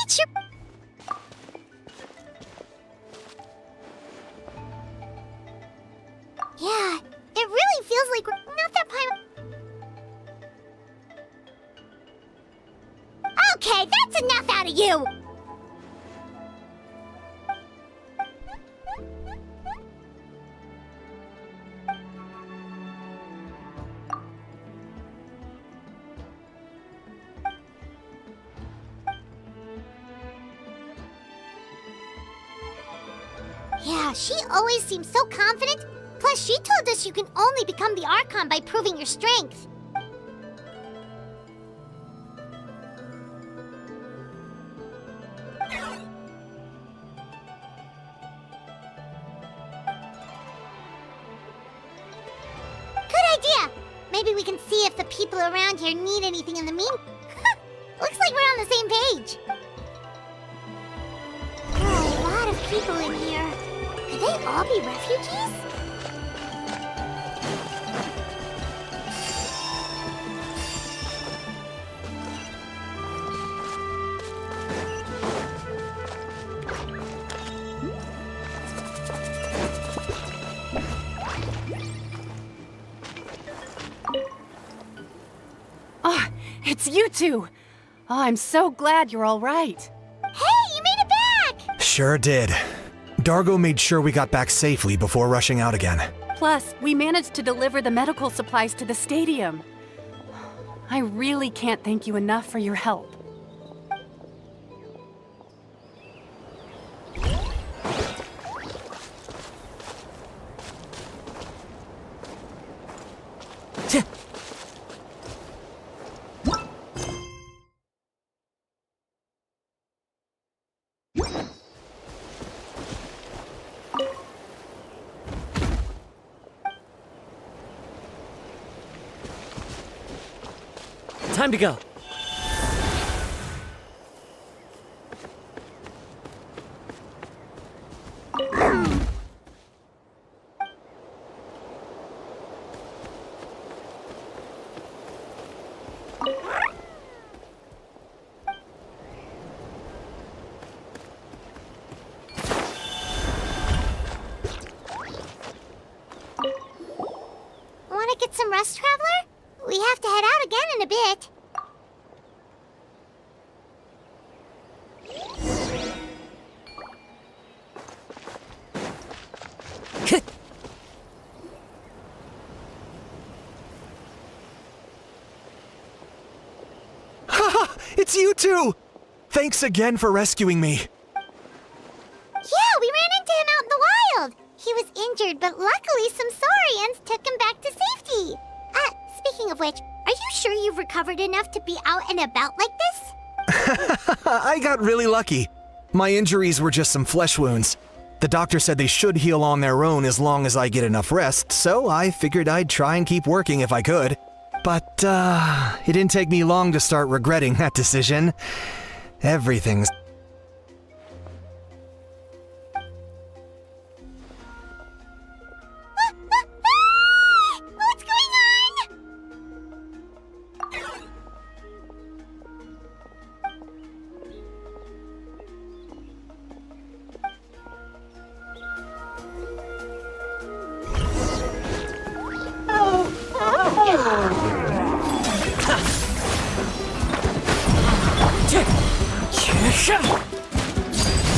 teacher! Yeah, it really feels like we're not that Okay, that's enough out of you! Yeah, she always seems so confident. Plus, she told us you can only become the Archon by proving your strength. Good idea! Maybe we can see if the people around here need anything in the meantime. Looks like we're on the same page. There are a lot of people in here. Could they all be refugees? Oh, it's you two! Oh, I'm so glad you're all right. Hey, you made it back! Sure did. Dargo made sure we got back safely before rushing out again. Plus, we managed to deliver the medical supplies to the stadium. I really can't thank you enough for your help. Time to go. Want to get some rest, Traveler? We have to head out again in a bit. Haha! It's you two! Thanks again for rescuing me. Yeah, we ran into him out in the wild. He was injured, but luckily some saurians took him back to safety. Speaking of which, are you sure you've recovered enough to be out and about like this? I got really lucky. My injuries were just some flesh wounds. The doctor said they should heal on their own as long as I get enough rest, so I figured I'd try and keep working if I could. But, it didn't take me long to start regretting that decision. Everything's... What's going on?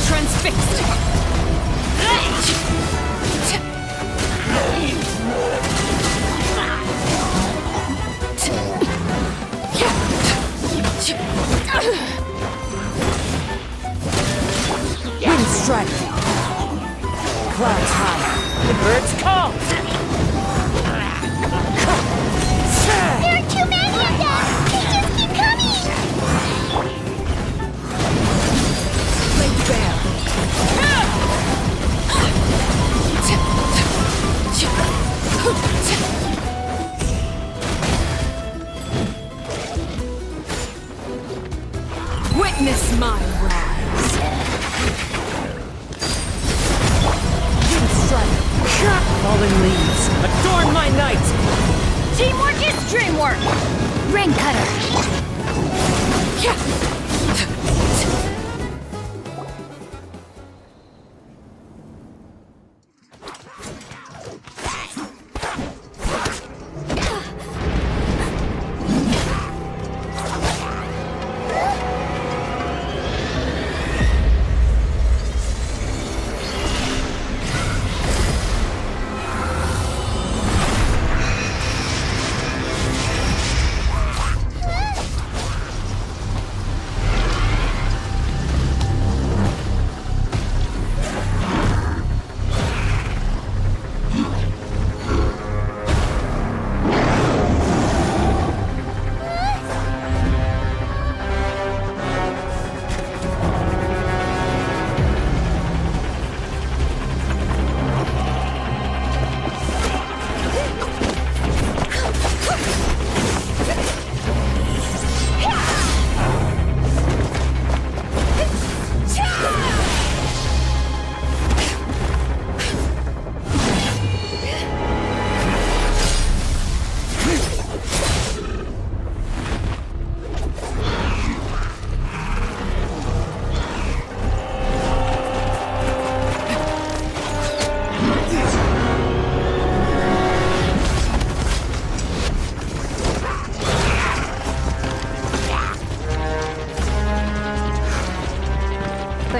Transfixed! Wind strike. Clouds high. The birds call. There are too many of them! They just keep coming! Blade bear. Witness my rise. Wind strike. Fallen leaves. Adorn my night. Teamwork is dreamwork! Rain cutter!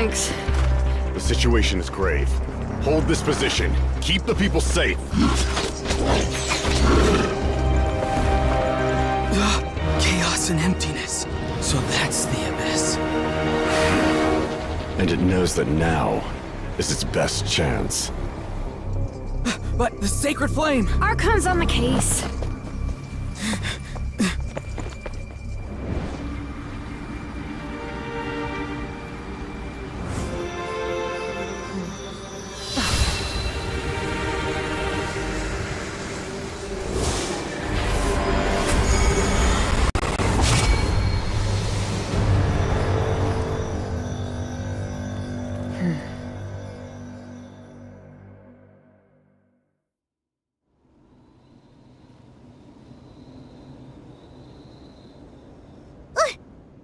Thanks. The situation is grave. Hold this position. Keep the people safe. Chaos and emptiness. So that's the abyss. And it knows that now is its best chance. But the sacred flame! Archon's on the case.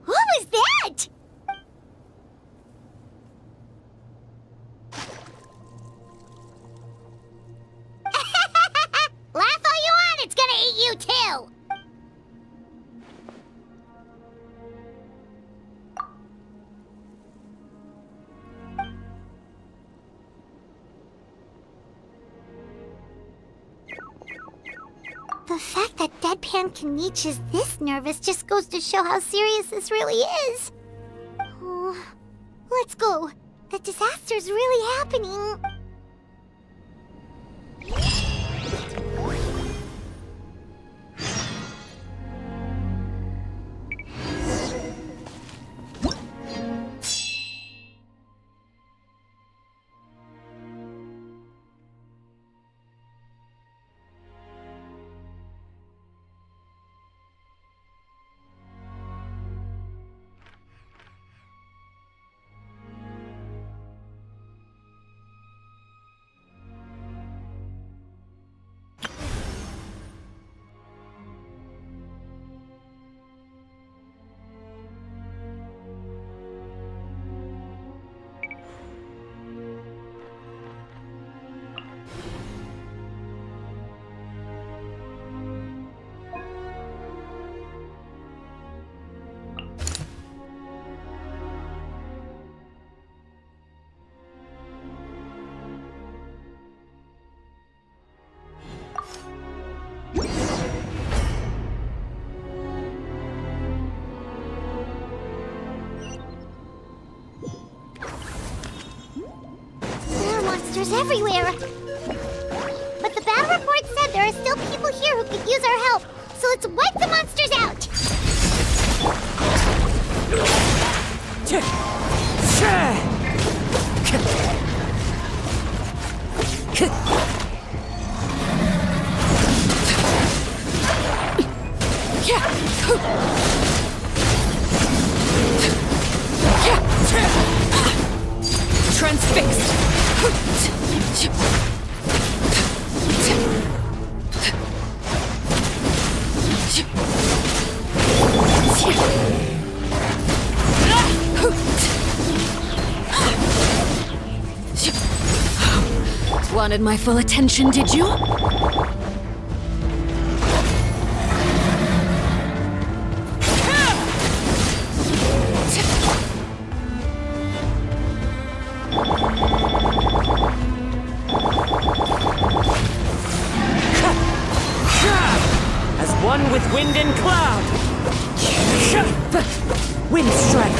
What was that? Laugh all you want, it's gonna eat you too! The fact that Deadpan Kanich is this nervous just goes to show how serious this really is. Oh, let's go. The disaster's really happening. Monsters everywhere. But the battle report said there are still people here who could use our help. So let's wipe the monsters out. Transfixed. Wanted my full attention, did you? As one with wind and cloud. Wind strike.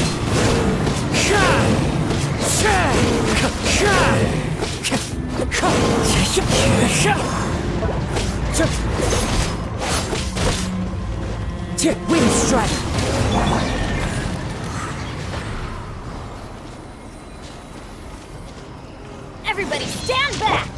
Wind strike. Everybody stand back!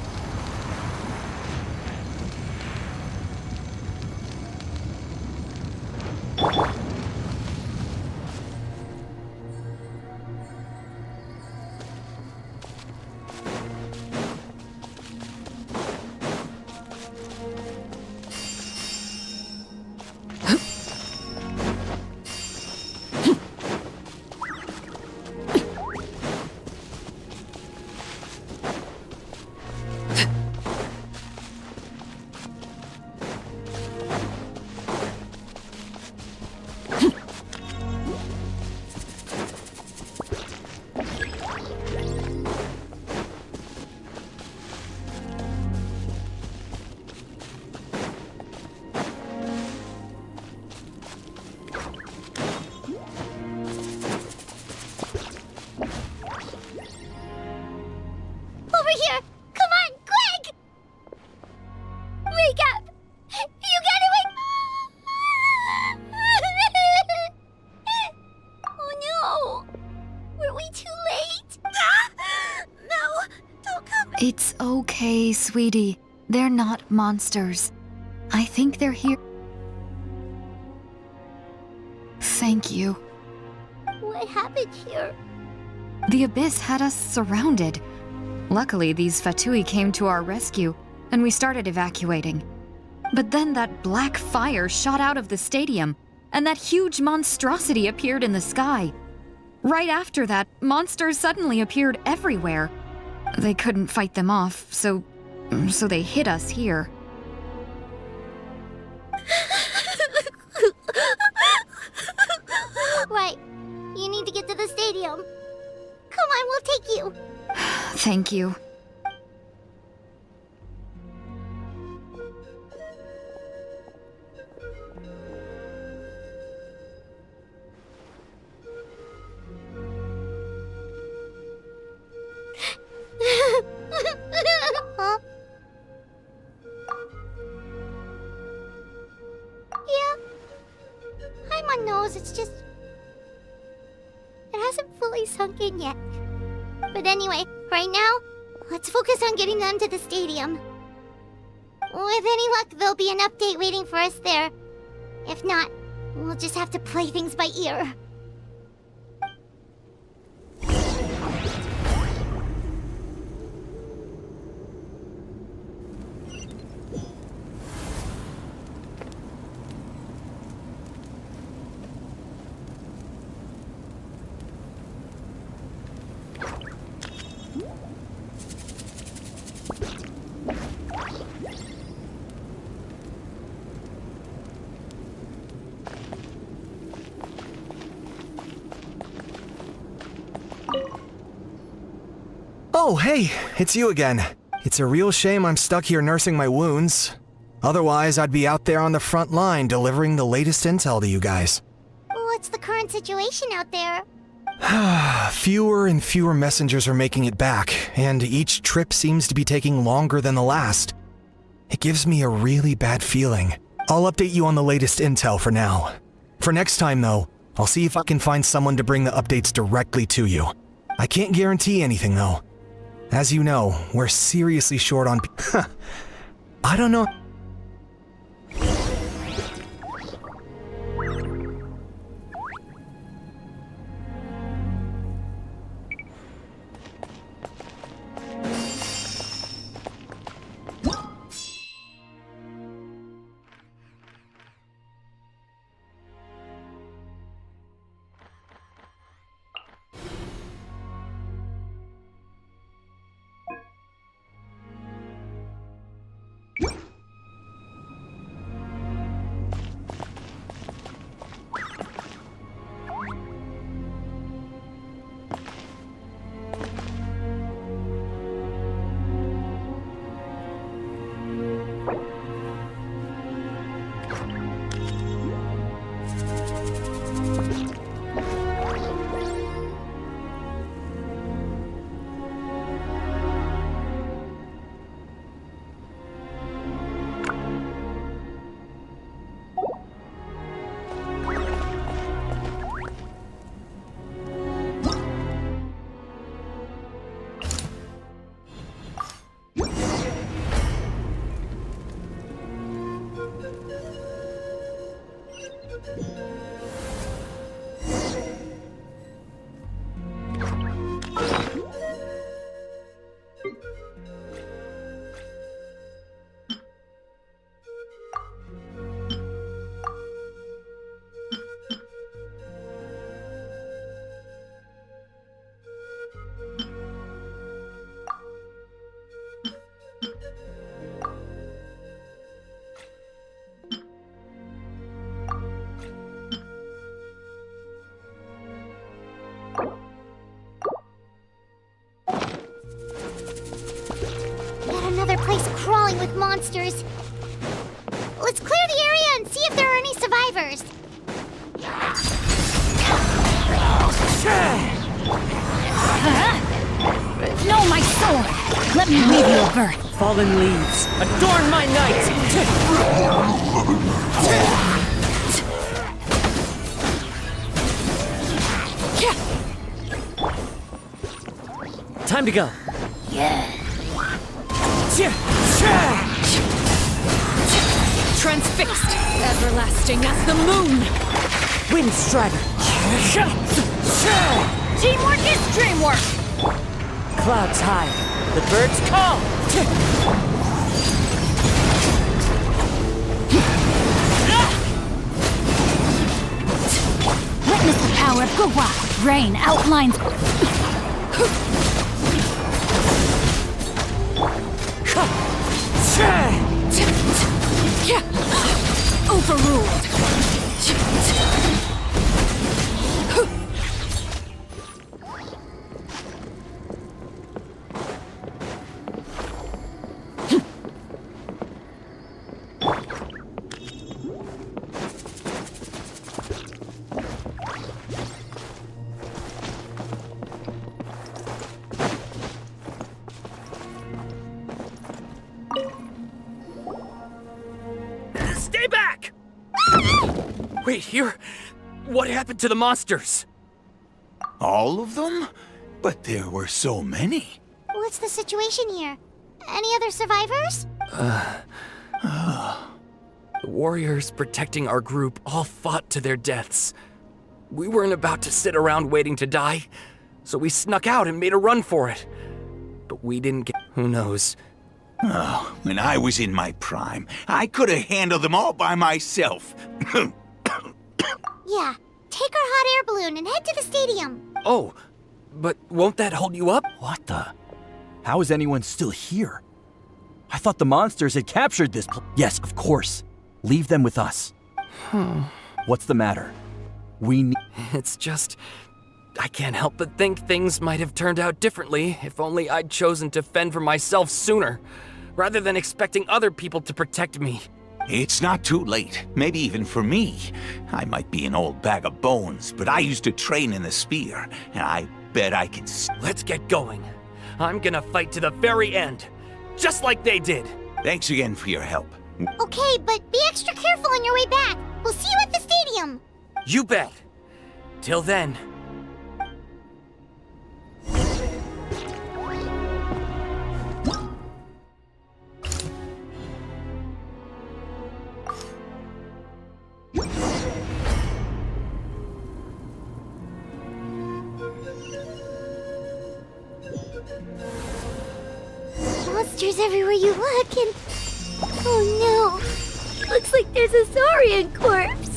okay, sweetie. They're not monsters. I think they're here. Thank you. What happened here? The Abyss had us surrounded. Luckily, these Fatui came to our rescue, and we started evacuating. But then that black fire shot out of the stadium, and that huge monstrosity appeared in the sky. Right after that, monsters suddenly appeared everywhere. They couldn't fight them off, so they hit us here. Right. You need to get to the stadium. Come on, we'll take you. Thank you. Huh? Yeah. I'm on nose, it's just... It hasn't fully sunk in yet. But anyway, right now, let's focus on getting them to the stadium. With any luck, there'll be an update waiting for us there. If not, we'll just have to play things by ear. Oh, hey, it's you again. It's a real shame I'm stuck here nursing my wounds. Otherwise, I'd be out there on the front line delivering the latest intel to you guys. What's the current situation out there? Fewer and fewer messengers are making it back, and each trip seems to be taking longer than the last. It gives me a really bad feeling. I'll update you on the latest intel for now. For next time, though, I'll see if I can find someone to bring the updates directly to you. I can't guarantee anything, though. As you know, we're seriously short on I don't know. Another place crawling with monsters. Let's clear the area and see if there are any survivors. No, my sword! Let me leave you a bird. Fallen leaves, adorn my night! Time to go. Everlasting as the moon! Wind Strider! Teamwork is dreamwork! Clouds high, the birds call! Witness the power of Gawa. Rain outlines. Overruled! Stay back! Wait, here? What happened to the monsters? All of them? But there were so many. What's the situation here? Any other survivors? The warriors protecting our group all fought to their deaths. We weren't about to sit around waiting to die, so we snuck out and made a run for it. But we didn't get... Who knows? Oh, when I was in my prime, I could have handled them all by myself. Yeah. Take our hot air balloon and head to the stadium. Oh, but won't that hold you up? What the? How is anyone still here? I thought the monsters had captured this Yes, of course. Leave them with us. What's the matter? We need... It's just... I can't help but think things might have turned out differently if only I'd chosen to fend for myself sooner, rather than expecting other people to protect me. It's not too late, maybe even for me. I might be an old bag of bones, but I used to train in the spear, and I bet I can... Let's get going. I'm gonna fight to the very end, just like they did. Thanks again for your help. Okay, but be extra careful on your way back. We'll see you at the stadium. You bet. Till then... Monsters everywhere you look, and... Oh no! Looks like there's a saurian corpse!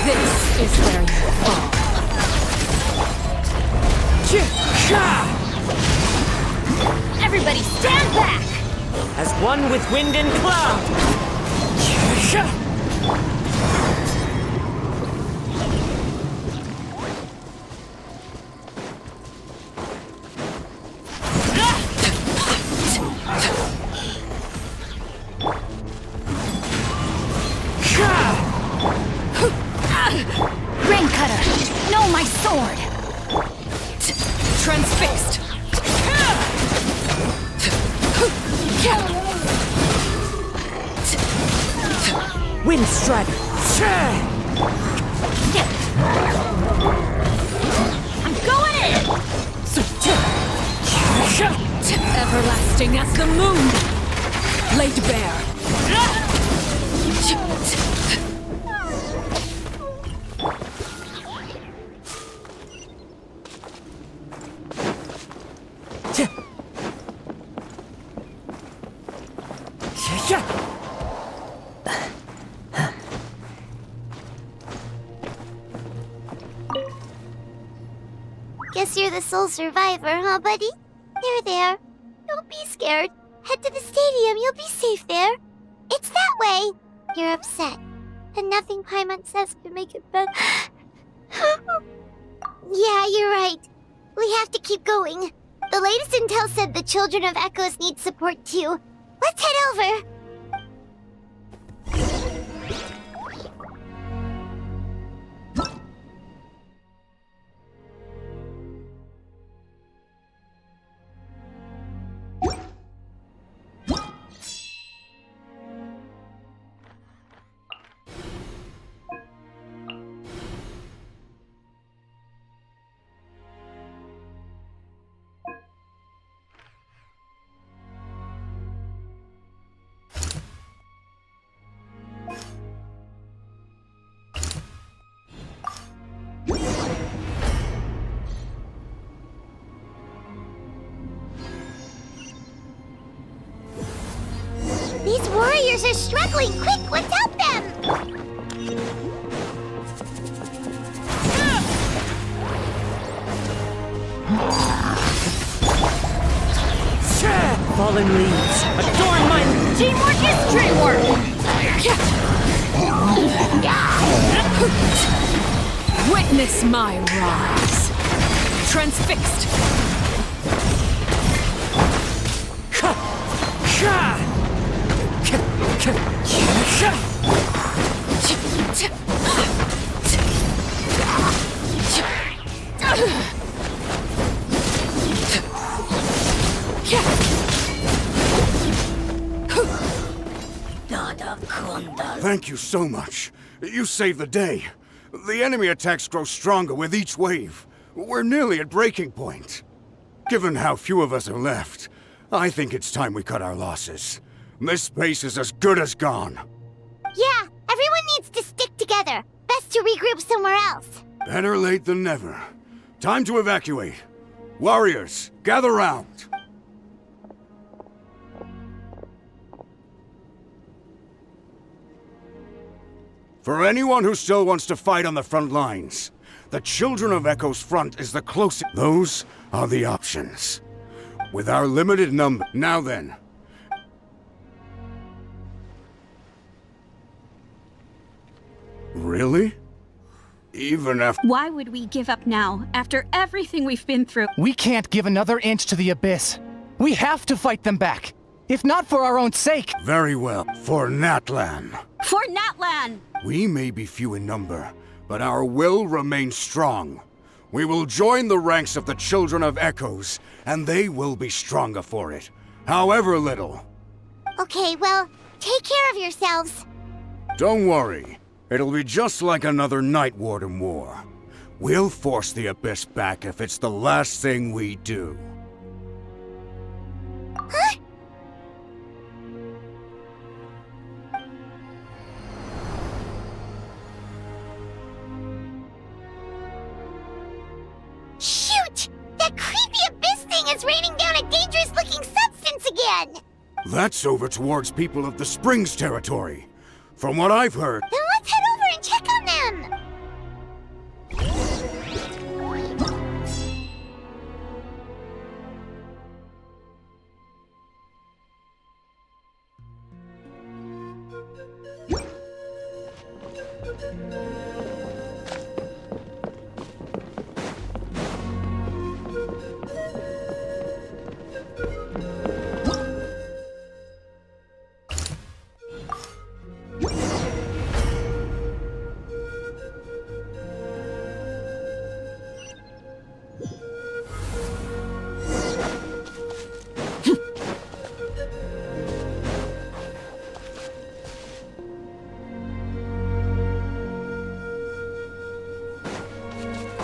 This is where you fall. Everybody stand back! As one with wind and cloud! Rain cutter! No, my sword! Transfixed! Wind Strider! I'm going in! Everlasting as the moon! Laid bare! Guess you're the sole survivor, huh, buddy? There. Don't be scared. Head to the stadium. You'll be safe there. It's that way. You're upset. And nothing Paimon says can make it better. Yeah, you're right. We have to keep going. The latest intel said the Children of Echoes need support too. Let's head over. These warriors are struggling! Quick, let's help them! Fallen leaves, adorn my Teamwork is dreamwork! Witness my rise. Transfixed. Thank you so much. You saved the day. The enemy attacks grow stronger with each wave. We're nearly at breaking point. Given how few of us are left, I think it's time we cut our losses. This base is as good as gone. Yeah, everyone needs to stick together. Best to regroup somewhere else. Better late than never. Time to evacuate. Warriors, gather round. For anyone who still wants to fight on the front lines, the Children of Echo's front is the closest. Those are the options. With our limited number. Now then. Really? Even after. Why would we give up now, after everything we've been through? We can't give another inch to the Abyss. We have to fight them back. If not for our own sake. Very well. For Natlan. For Natlan! We may be few in number, but our will remains strong. We will join the ranks of the Children of Echoes, and they will be stronger for it, however little. Okay, well, take care of yourselves. Don't worry. It'll be just like another Night Warden war. We'll force the Abyss back if it's the last thing we do. Huh? Shoot! That creepy Abyss thing is raining down a dangerous-looking substance again! That's over towards people of the Springs territory. From what I've heard... Then let's head over and check on them!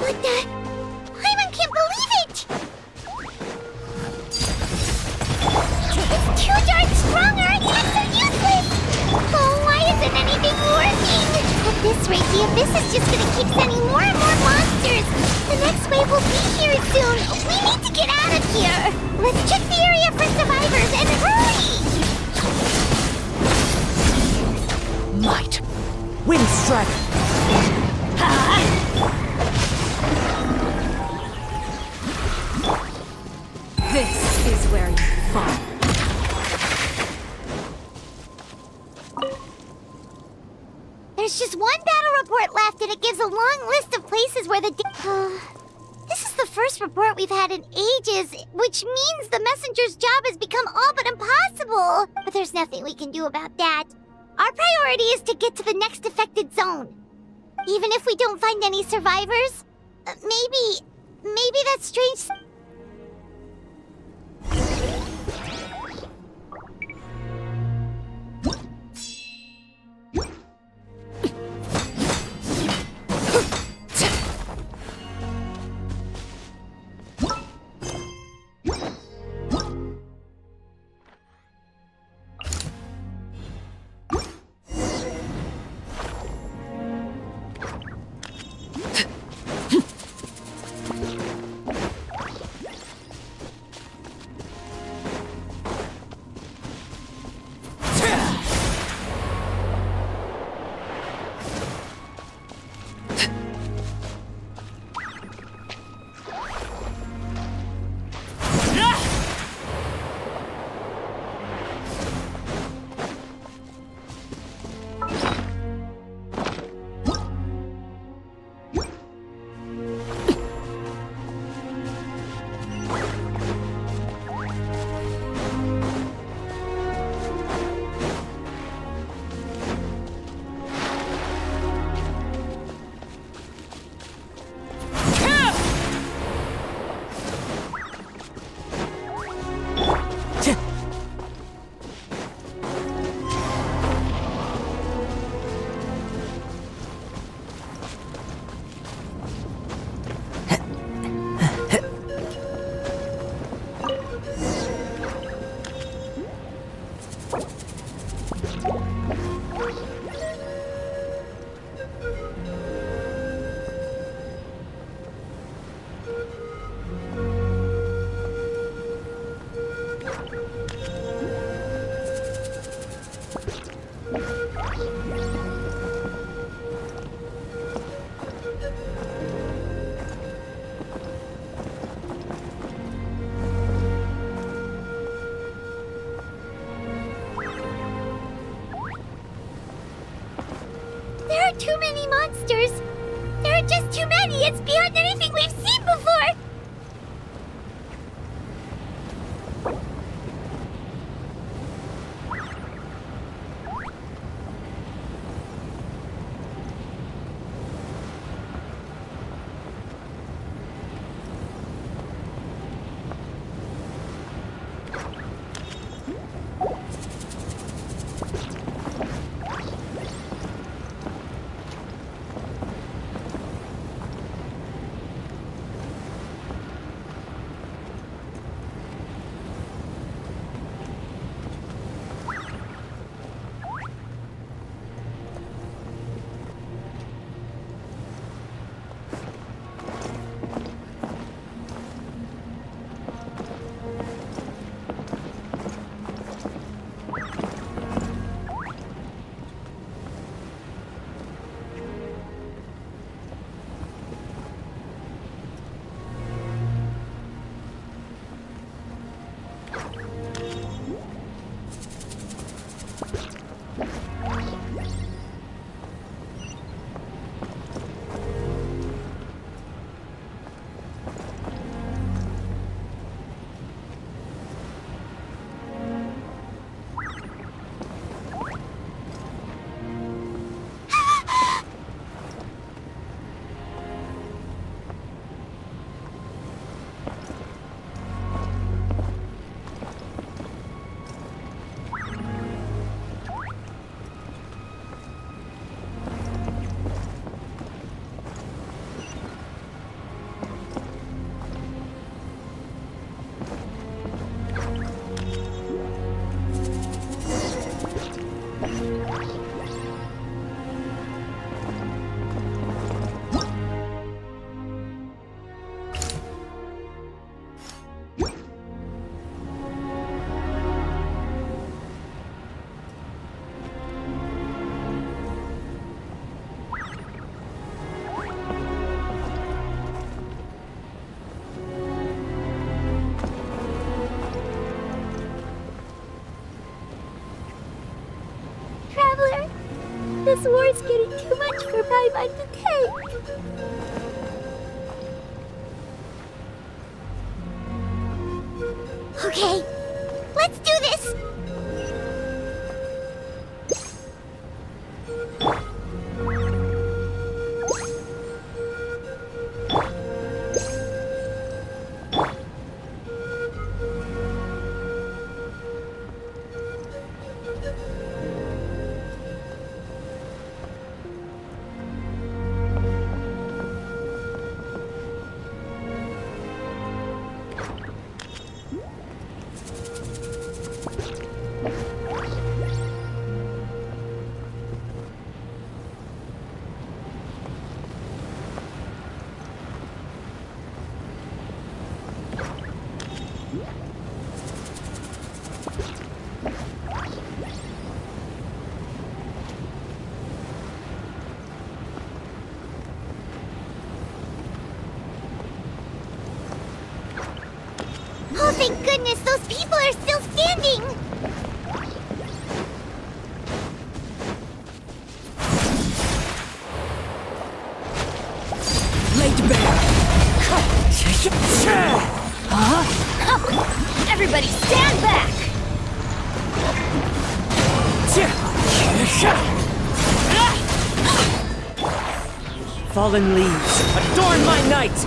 What the? Hyman can't believe it! It's too darn strong, our attacks are useless! Oh, why isn't anything working? At this rate, the Abyss is just gonna keep sending more and more monsters! The next wave will be here soon! We need to get out of here! Let's check the area for survivors and hurry! might. Wind strike. This is where you fall. There's just one battle report left, and it gives a long list of places where the... This is the first report we've had in ages, which means the messenger's job has become all but impossible. But there's nothing we can do about that. Our priority is to get to the next affected zone. Even if we don't find any survivors, maybe that strange... too many. It's beyond anything we've seen before. Traveler, this war's getting too much for my mind to take. Okay, let's do this! Oh, thank goodness, those people are still standing! Laid bare. Everybody stand back! Fallen leaves, adorn my night!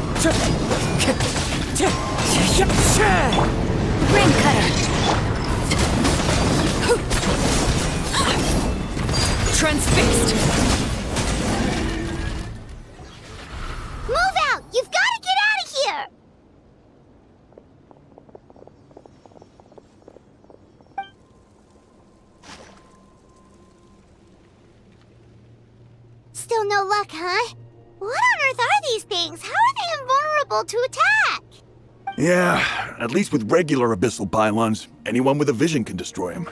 Rain cutter! Transfixed! Move out! You've got to get out of here! Still no luck, huh? What on earth are these things? How are they invulnerable to attack? Yeah, at least with regular abyssal pylons, anyone with a vision can destroy them.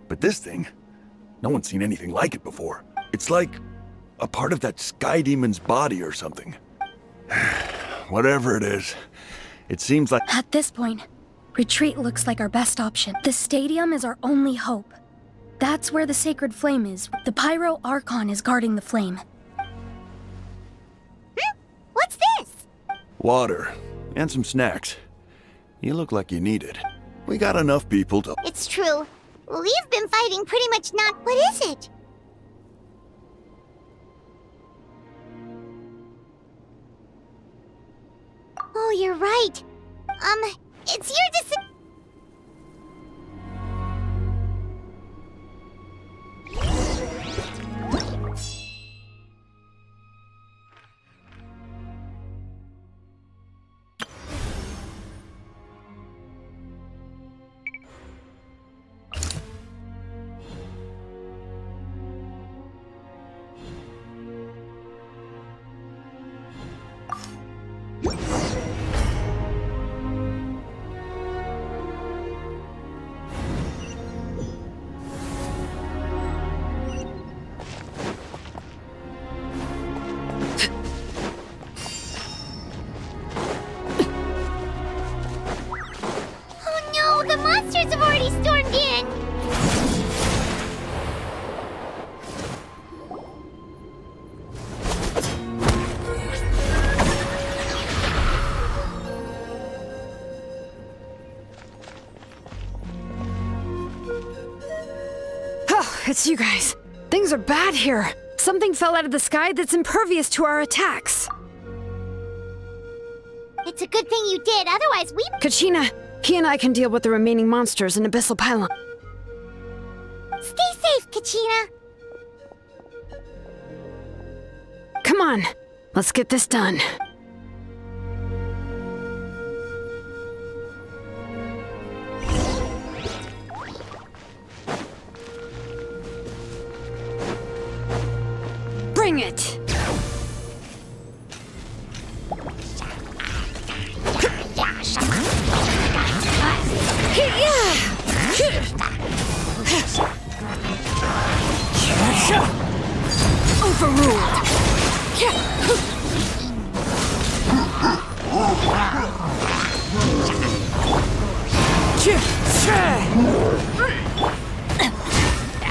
But this thing, no one's seen anything like it before. It's like a part of that sky demon's body or something. Whatever it is, it seems like— At this point, retreat looks like our best option. The stadium is our only hope. That's where the sacred flame is. The pyro archon is guarding the flame. Water. And some snacks. You look like you need it. We got enough people to... It's true. We've been fighting pretty much not... What is it? Oh, you're right. It's your decision. The monsters have already stormed in! Oh, it's you guys. Things are bad here. Something fell out of the sky that's impervious to our attacks. It's a good thing you did, otherwise we... Kachina, he and I can deal with the remaining monsters in Abyssal Pylon. Stay safe, Kachina! Come on, let's get this done. Bring it! Overruled.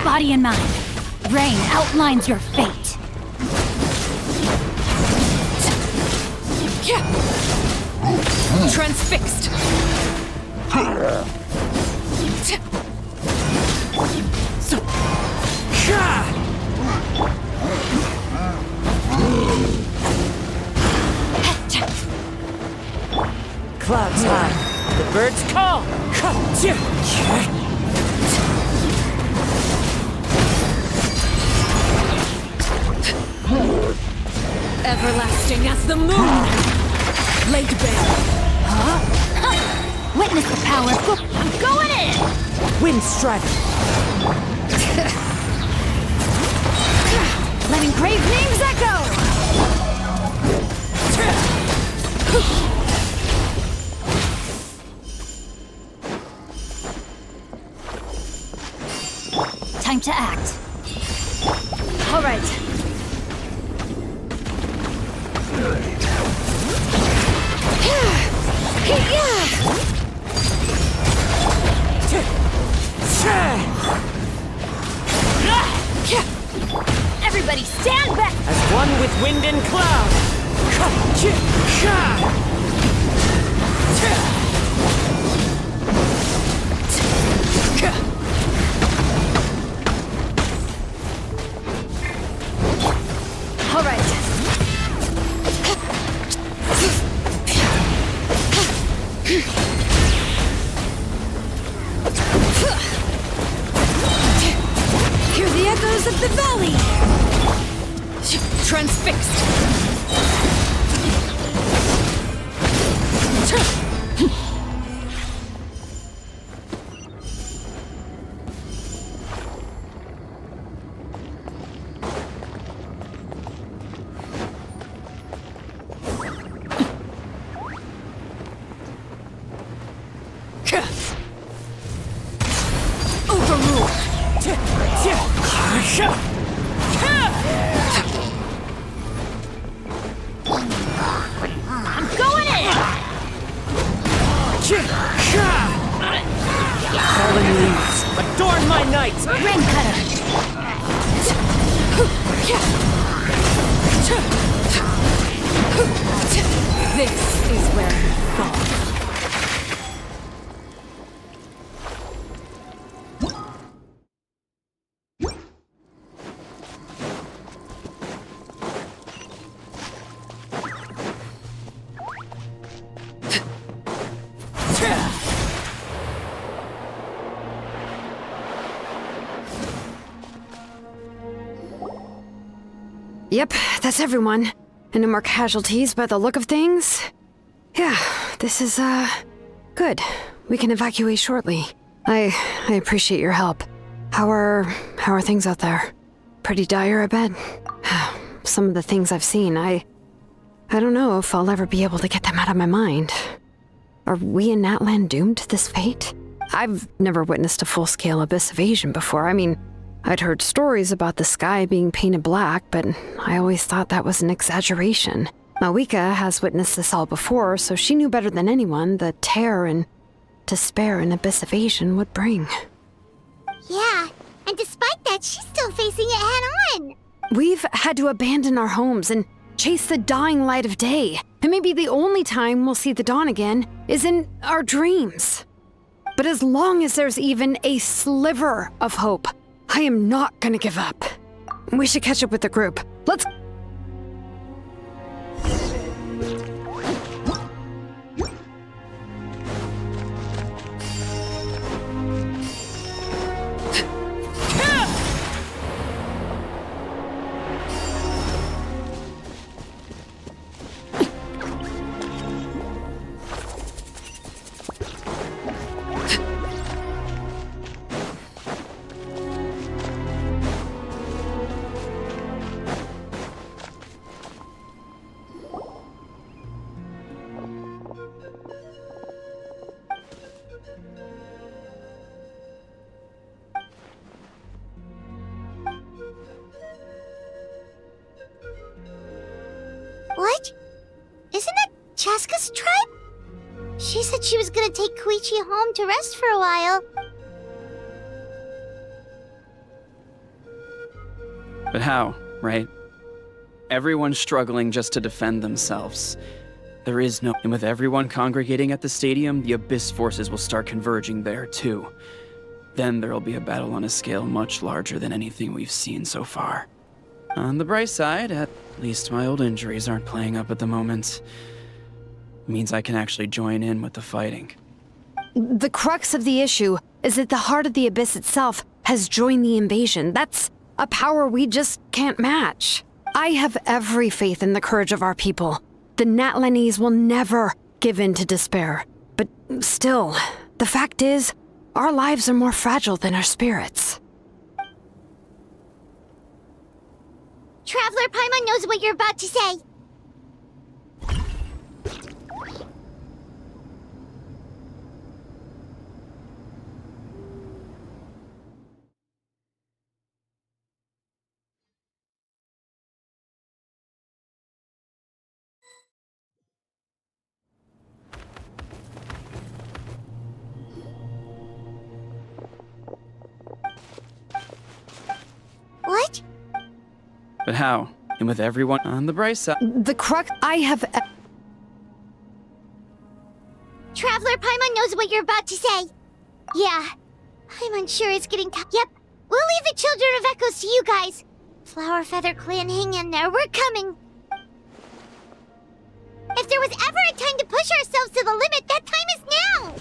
Body and mind. Rain outlines your fate. Transfixed. Clouds high. The birds call. Everlasting as the moon. Laid bare. Huh? Witness the power. I'm going in. Wind strike. Let engraved names echo! Time to act. All right. Everybody stand back! As one with wind and cloud. All right. Hear the echoes of the valley. Transfixed. Overruled. I'm going in! Fallen leaves, adorn my night. Rain cutter! This is where you fall. Yep, that's everyone. And no more casualties by the look of things. Yeah, this is, good. We can evacuate shortly. I appreciate your help. How are things out there? Pretty dire, I bet. Some of the things I've seen, I don't know if I'll ever be able to get them out of my mind. Are we in Natlan doomed to this fate? I've never witnessed a full-scale abyss invasion before. I mean, I'd heard stories about the sky being painted black, but I always thought that was an exaggeration. Mawika has witnessed this all before, so she knew better than anyone the terror and despair an abyss invasion would bring. Yeah, and despite that, she's still facing it head-on. We've had to abandon our homes and chase the dying light of day. And maybe the only time we'll see the dawn again is in our dreams. But as long as there's even a sliver of hope, I am not gonna give up. We should catch up with the group. Let's... What? Isn't that Chasca's tribe? She said she was gonna take Koichi home to rest for a while. But how, right? Everyone's struggling just to defend themselves. There is no... And with everyone congregating at the stadium, the Abyss forces will start converging there, too. Then there'll be a battle on a scale much larger than anything we've seen so far. On the bright side, at least my old injuries aren't playing up at the moment. Means I can actually join in with the fighting. The crux of the issue is that the heart of the Abyss itself has joined the invasion. That's a power we just can't match. I have every faith in the courage of our people. The Natlanese will never give in to despair. But still, the fact is, our lives are more fragile than our spirits. Traveler Paimon knows what you're about to say. What? But how? And with everyone on the bright side... The crux... I have... Traveler Paimon knows what you're about to say. Yeah, I'm unsure it's getting tough. Yep, we'll leave the Children of Echoes to you guys. Flower Feather Clan, hang in there, we're coming. If there was ever a time to push ourselves to the limit, that time is now!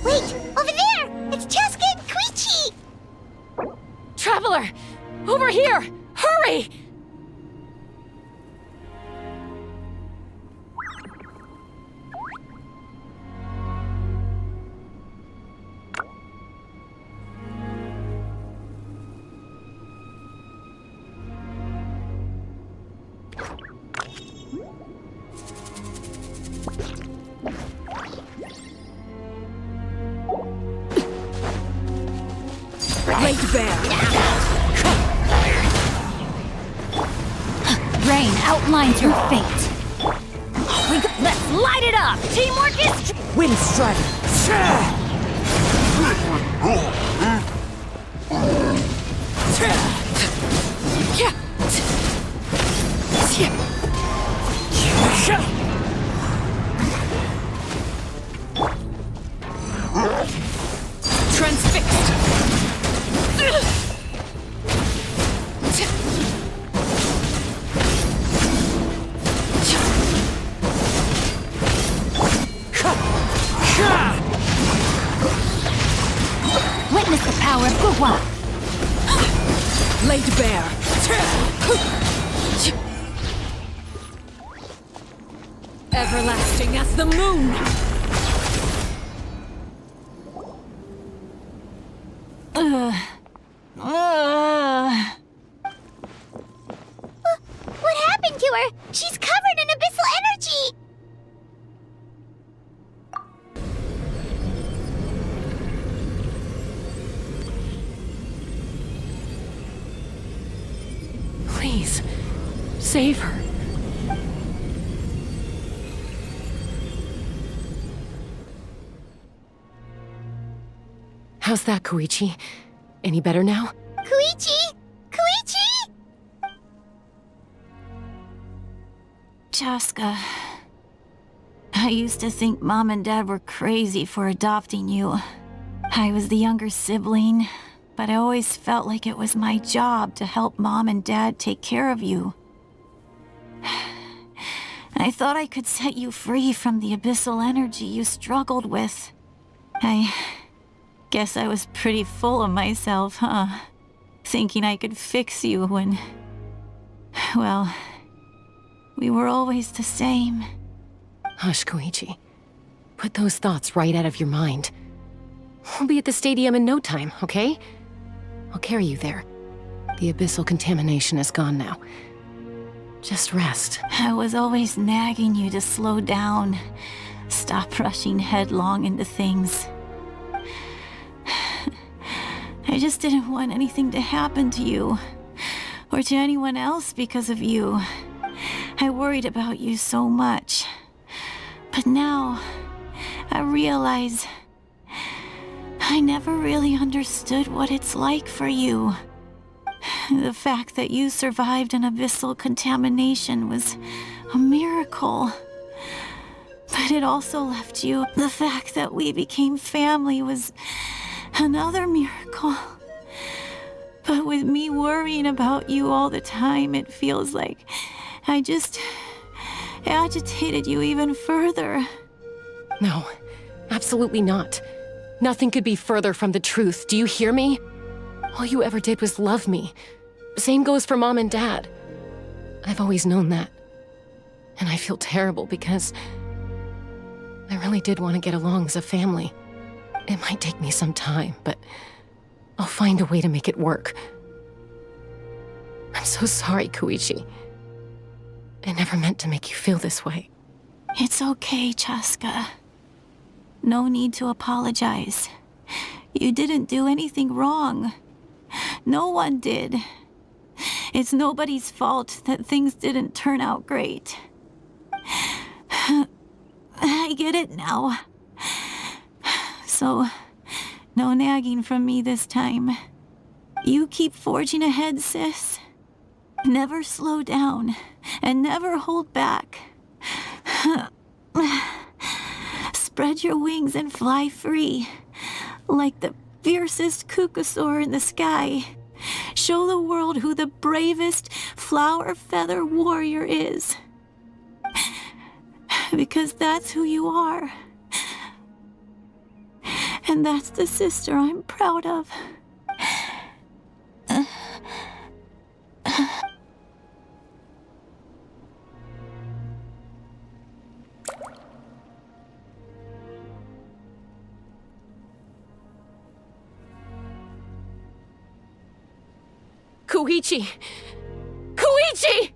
Wait, over there! It's Chasca and Koichi! Traveler! Over here! Hurry! Laid bare. Rain outlines your fate. Let's light it up! Teamwork is... Wind strike! transfixed! Witness the power of Guhua! Laid bare! Everlasting as the moon! What happened to her? She's covered in abyssal energy! Please, save her. How's that, Koichi? Any better now? Koichi! Koichi! Chasca, I used to think Mom and Dad were crazy for adopting you. I was the younger sibling, but I always felt like it was my job to help Mom and Dad take care of you. I thought I could set you free from the abyssal energy you struggled with. I guess I was pretty full of myself, huh? Thinking I could fix you when... well, we were always the same. Hush, Koichi. Put those thoughts right out of your mind. We'll be at the stadium in no time, okay? I'll carry you there. The abyssal contamination is gone now. Just rest. I was always nagging you to slow down. Stop rushing headlong into things. I just didn't want anything to happen to you, or to anyone else because of you. I worried about you so much. But now, I realize I never really understood what it's like for you. The fact that you survived an abyssal contamination was a miracle. But it also left you. The fact that we became family was another miracle. But with me worrying about you all the time, it feels like I just agitated you even further. No, absolutely not. Nothing could be further from the truth. Do you hear me? All you ever did was love me. Same goes for Mom and Dad. I've always known that. And I feel terrible because I really did want to get along as a family. It might take me some time, but I'll find a way to make it work. I'm so sorry, Koichi. I never meant to make you feel this way. It's okay, Chasca. No need to apologize. You didn't do anything wrong. No one did. It's nobody's fault that things didn't turn out great. I get it now. So, no nagging from me this time. You keep forging ahead, sis. Never slow down, and never hold back. Spread your wings and fly free, like the fiercest kukusaur in the sky. Show the world who the bravest flower feather warrior is. Because that's who you are. And that's the sister I'm proud of. Koichi! Koichi!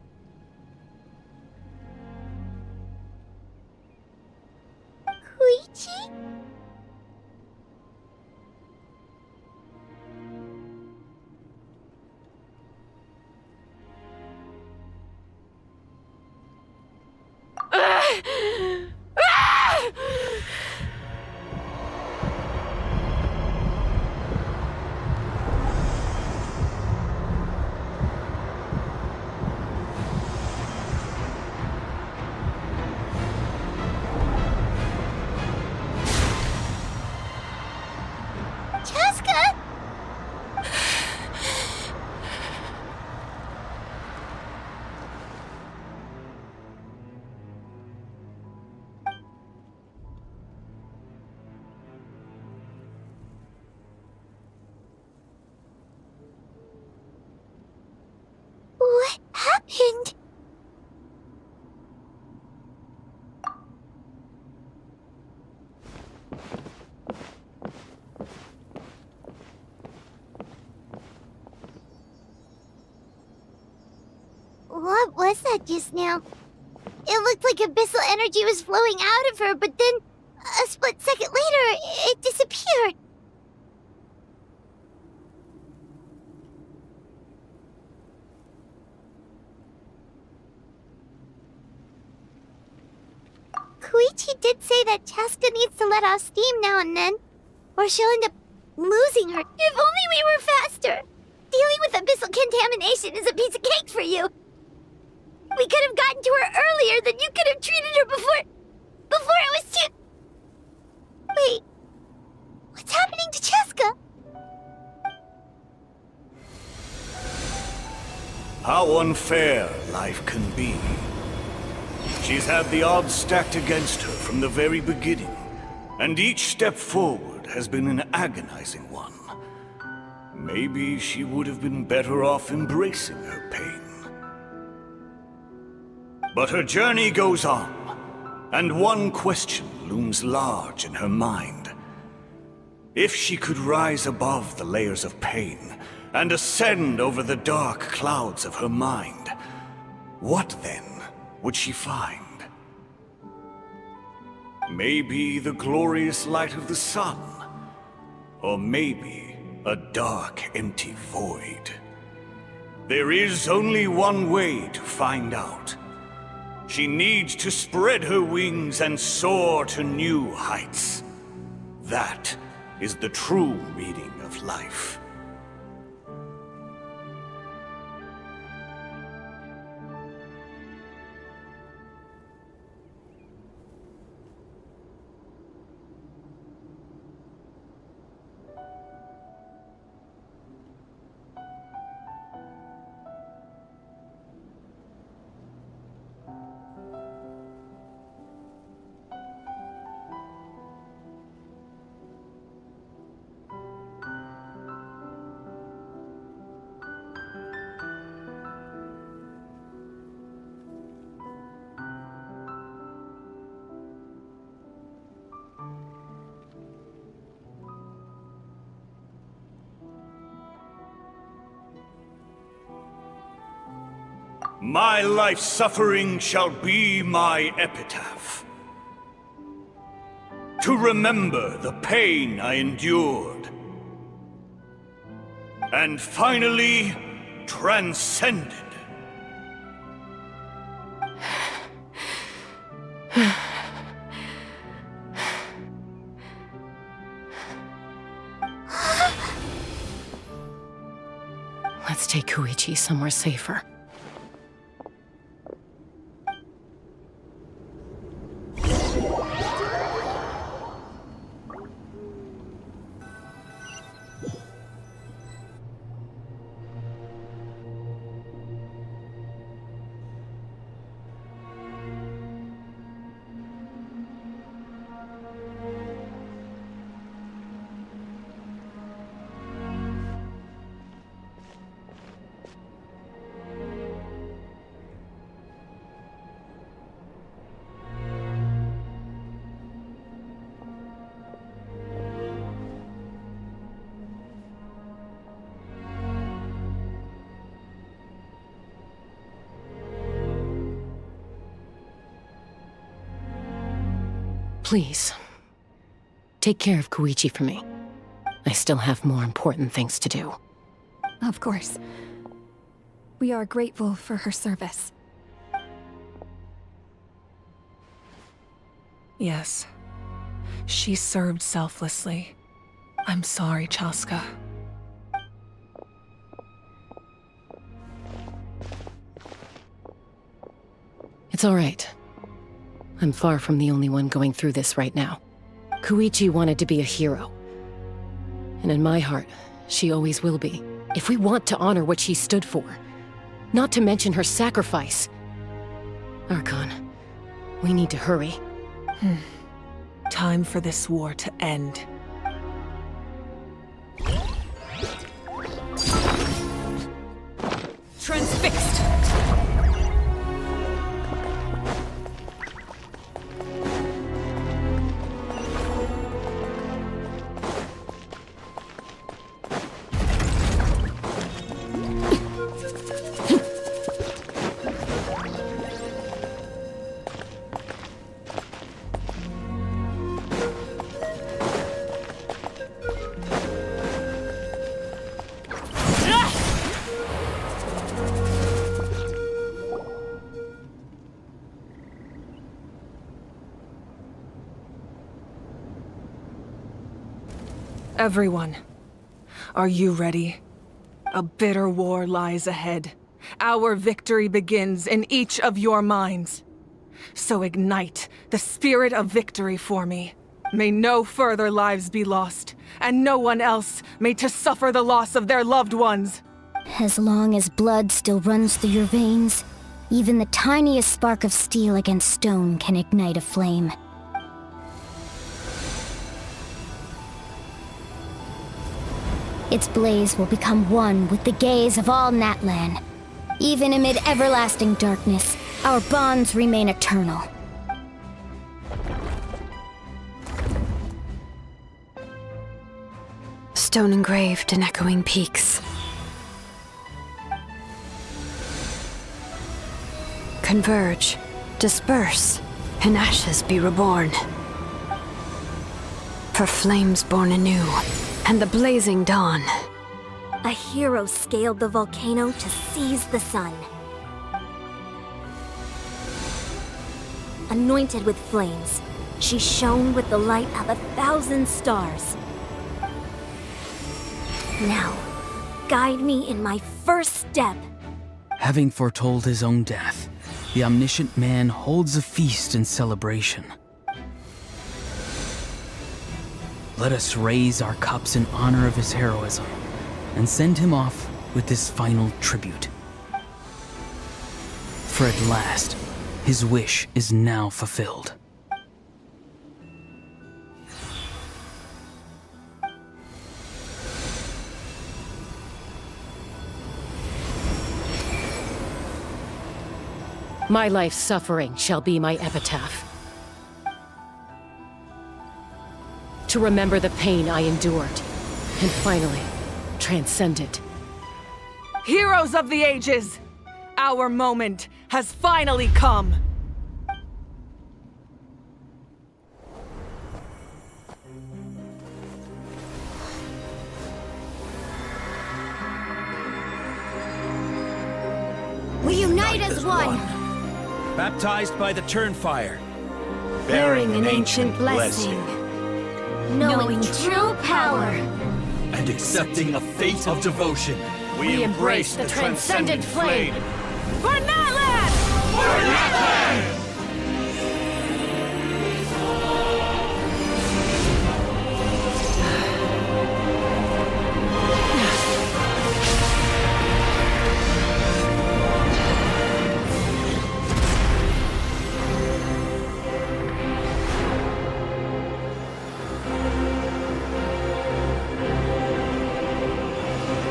Koichi? Chasca! What happened? What was that just now? It looked like abyssal energy was flowing out of her, but then a split second later, it disappeared. Koichi did say that Chasca needs to let off steam now and then, or she'll end up losing her. If only we were faster! Dealing with abyssal contamination is a piece of cake for you. We could have gotten to her earlier, then you could have treated her before it was too... Wait, what's happening to Chasca? How unfair life can be. She's had the odds stacked against her from the very beginning, and each step forward has been an agonizing one. Maybe she would have been better off embracing her pain. But her journey goes on, and one question looms large in her mind. If she could rise above the layers of pain and ascend over the dark clouds of her mind, what then would she find? Maybe the glorious light of the sun, or maybe a dark, empty void. There is only one way to find out. She needs to spread her wings and soar to new heights. That is the true meaning of life. My life's suffering shall be my epitaph. To remember the pain I endured. And finally, transcended. Let's take Koichi somewhere safer. Please, take care of Koichi for me. I still have more important things to do. Of course. We are grateful for her service. Yes. She served selflessly. I'm sorry, Chasca. It's all right. I'm far from the only one going through this right now. Koichi wanted to be a hero. And in my heart, she always will be. If we want to honor what she stood for, not to mention her sacrifice. Archon, we need to hurry. Time for this war to end. Transfixed! Everyone, are you ready? A bitter war lies ahead. Our victory begins in each of your minds. So ignite the spirit of victory for me. May no further lives be lost, and no one else may to suffer the loss of their loved ones. As long as blood still runs through your veins, even the tiniest spark of steel against stone can ignite a flame. Its blaze will become one with the gaze of all Natlan. Even amid everlasting darkness, our bonds remain eternal. Stone engraved in echoing peaks. Converge, disperse, in ashes be reborn. For flames born anew, and the blazing dawn. A hero scaled the volcano to seize the sun. Anointed with flames, she shone with the light of 1,000 stars. Now, guide me in my first step. Having foretold his own death, the omniscient man holds a feast in celebration. Let us raise our cups in honor of his heroism, and send him off with this final tribute. For at last, his wish is now fulfilled. My life's suffering shall be my epitaph. To remember the pain I endured, and finally, transcend it. Heroes of the ages! Our moment has finally come! We unite as one! Baptized by the Turnfire. Bearing an ancient blessing. Knowing true power. And accepting a fate of devotion. We embrace the transcendent flame. For Natlan! For Natlan!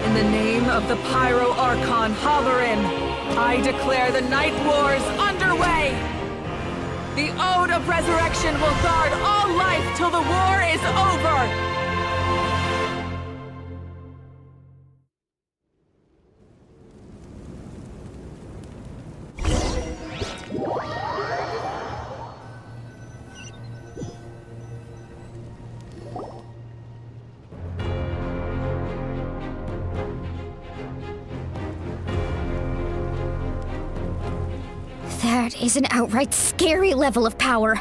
In the name of the Pyro Archon Halloran, I declare the Night Wars underway! The Ode of Resurrection will guard all life till the war is over! That is an outright scary level of power.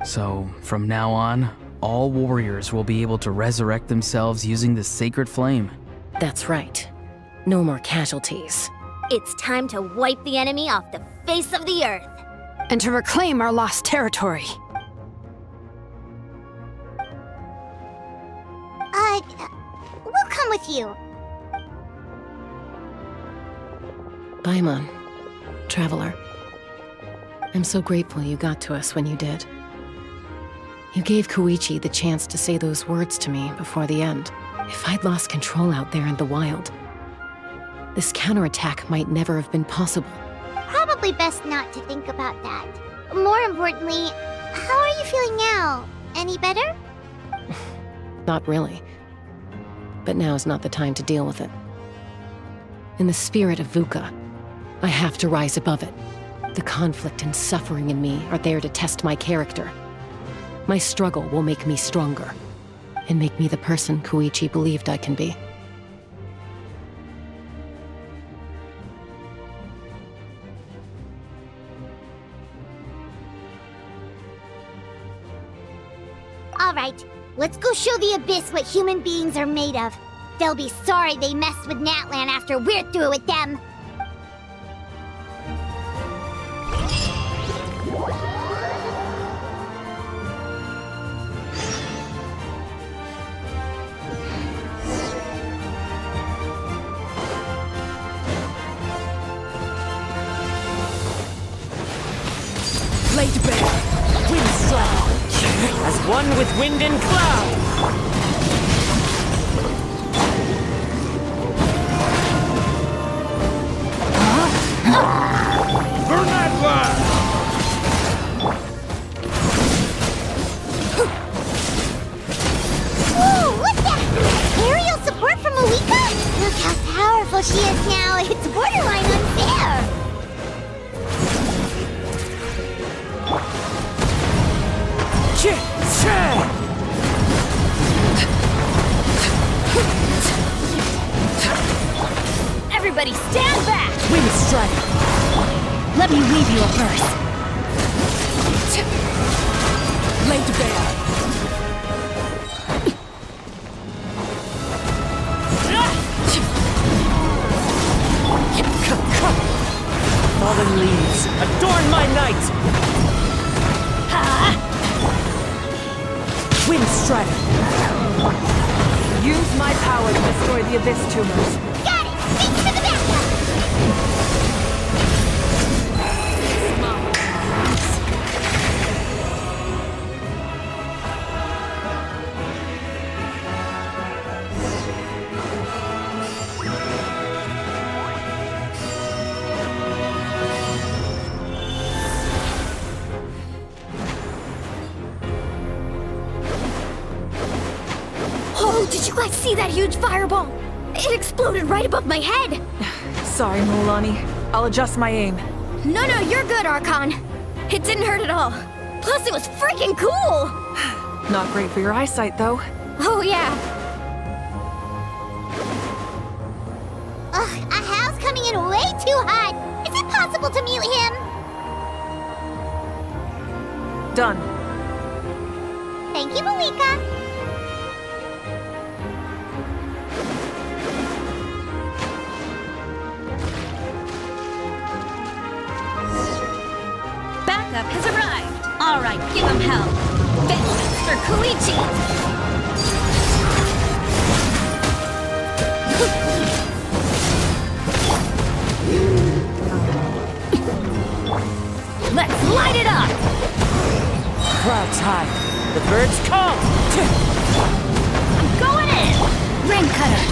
So, from now on, all warriors will be able to resurrect themselves using the sacred flame. That's right. No more casualties. It's time to wipe the enemy off the face of the earth. And to reclaim our lost territory. come with you. Paimon, Traveler. I'm so grateful you got to us when you did. You gave Koichi the chance to say those words to me before the end. If I'd lost control out there in the wild, this counterattack might never have been possible. Probably best not to think about that. More importantly, how are you feeling now? Any better? Not really. But now is not the time to deal with it. In the spirit of VUCA, I have to rise above it. The conflict and suffering in me are there to test my character. My struggle will make me stronger, and make me the person Koichi believed I can be. All right, let's go show the Abyss what human beings are made of. They'll be sorry they messed with Natlan after we're through with them. Blade Bear, Wind Strike, as one with wind and cloud. For Natlan! Whoa, what's that? Aerial support from Malika? Look how powerful she is now. It's borderline unfair. Everybody stand back! Wind Strike. Let me weave you a verse. Blade Bear. Fallen leaves, adorn my night! Wind Strike! Use my power to destroy the Abyss tumors. Got it! Thanks for the backup! Oh, did you guys see that huge fireball? It exploded right above my head! Sorry, Mulani. I'll adjust my aim. No, you're good, Archon. It didn't hurt at all. Plus, it was freaking cool! Not great for your eyesight, though. Oh, yeah. Ugh, Ahal's coming in way too hot. Is it possible to mute him? Done. Thank you, Malika. Backup has arrived. All right, give him hell. Vengeance for Koichi. Let's light it up. Clouds high, the birds call. I'm going in. Rain cutter.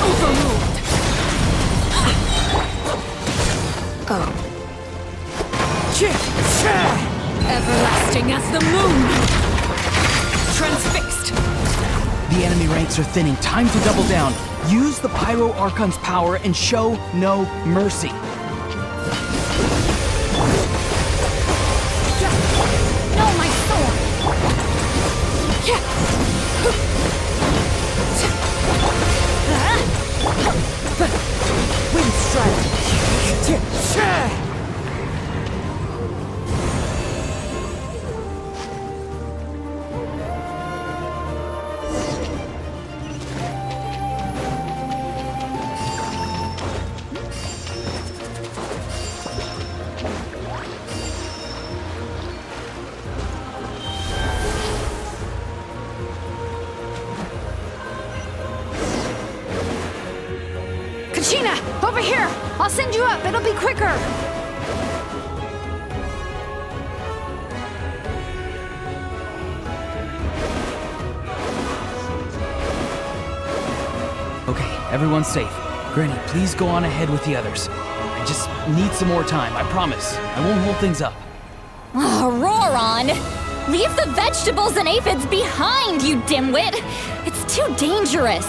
Overruled. Oh. Everlasting as the moon. Transfixed. The enemy ranks are thinning. Time to double down. Use the Pyro Archon's power and show no mercy. No, my sword. Wind Strike. Here, I'll send you up. It'll be quicker. Okay, everyone's safe. Granny, please go on ahead with the others. I just need some more time, I promise. I won't hold things up. Oh, Roron! Leave the vegetables and aphids behind, you dimwit! It's too dangerous!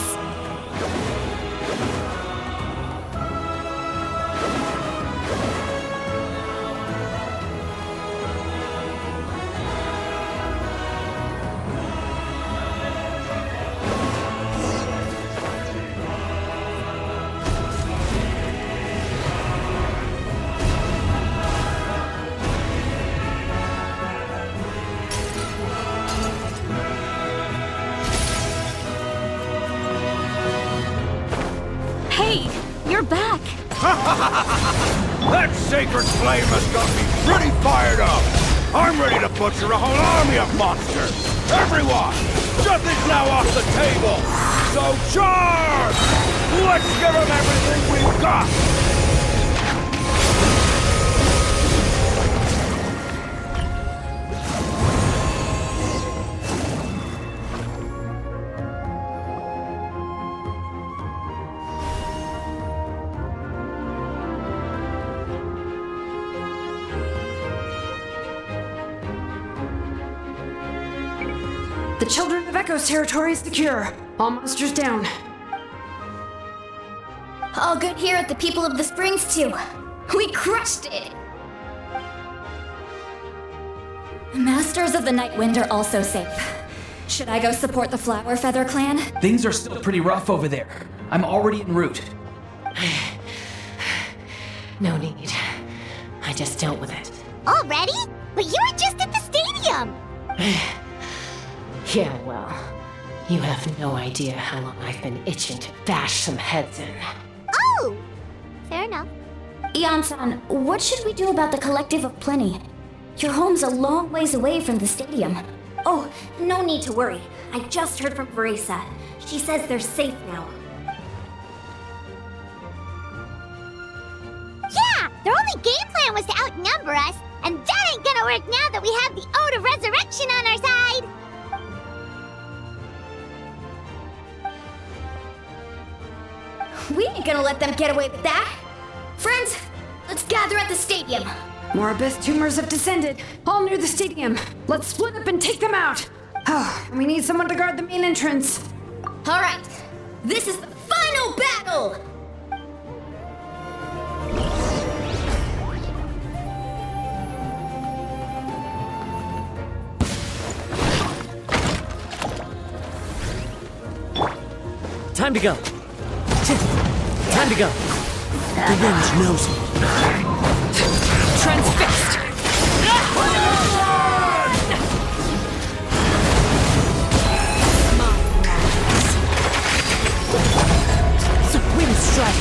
Hey, you're back. That sacred flame has got me pretty fired up. I'm ready to butcher a whole army of monsters. Everyone, nothing's now off the table. So charge! Let's give them everything we've got. The Children of Echo's territory is secure. All monsters down. All good here at the People of the Springs, too. We crushed it! Masters of the Night Wind are also safe. Should I go support the Flower Feather clan? Things are still pretty rough over there. I'm already en route. No need. I just dealt with it. Already? But you were just at the stadium! Yeah, well, you have no idea how long I've been itching to bash some heads in. Oh! Fair enough. Ian-san, what should we do about the Collective of Plenty? Your home's a long ways away from the stadium. Oh, no need to worry. I just heard from Veresa. She says they're safe now. Yeah! Their only game plan was to outnumber us, and that ain't gonna work now that we have the Ode of Resurrection on our side! We ain't gonna let them get away with that! Friends, let's gather at the stadium! More abyss tumors have descended, all near the stadium. Let's split up and take them out. Oh, and we need someone to guard the main entrance. All right, this is the final battle! Time to go. Time to go. The wind knows me. Transfixed! Wind strike!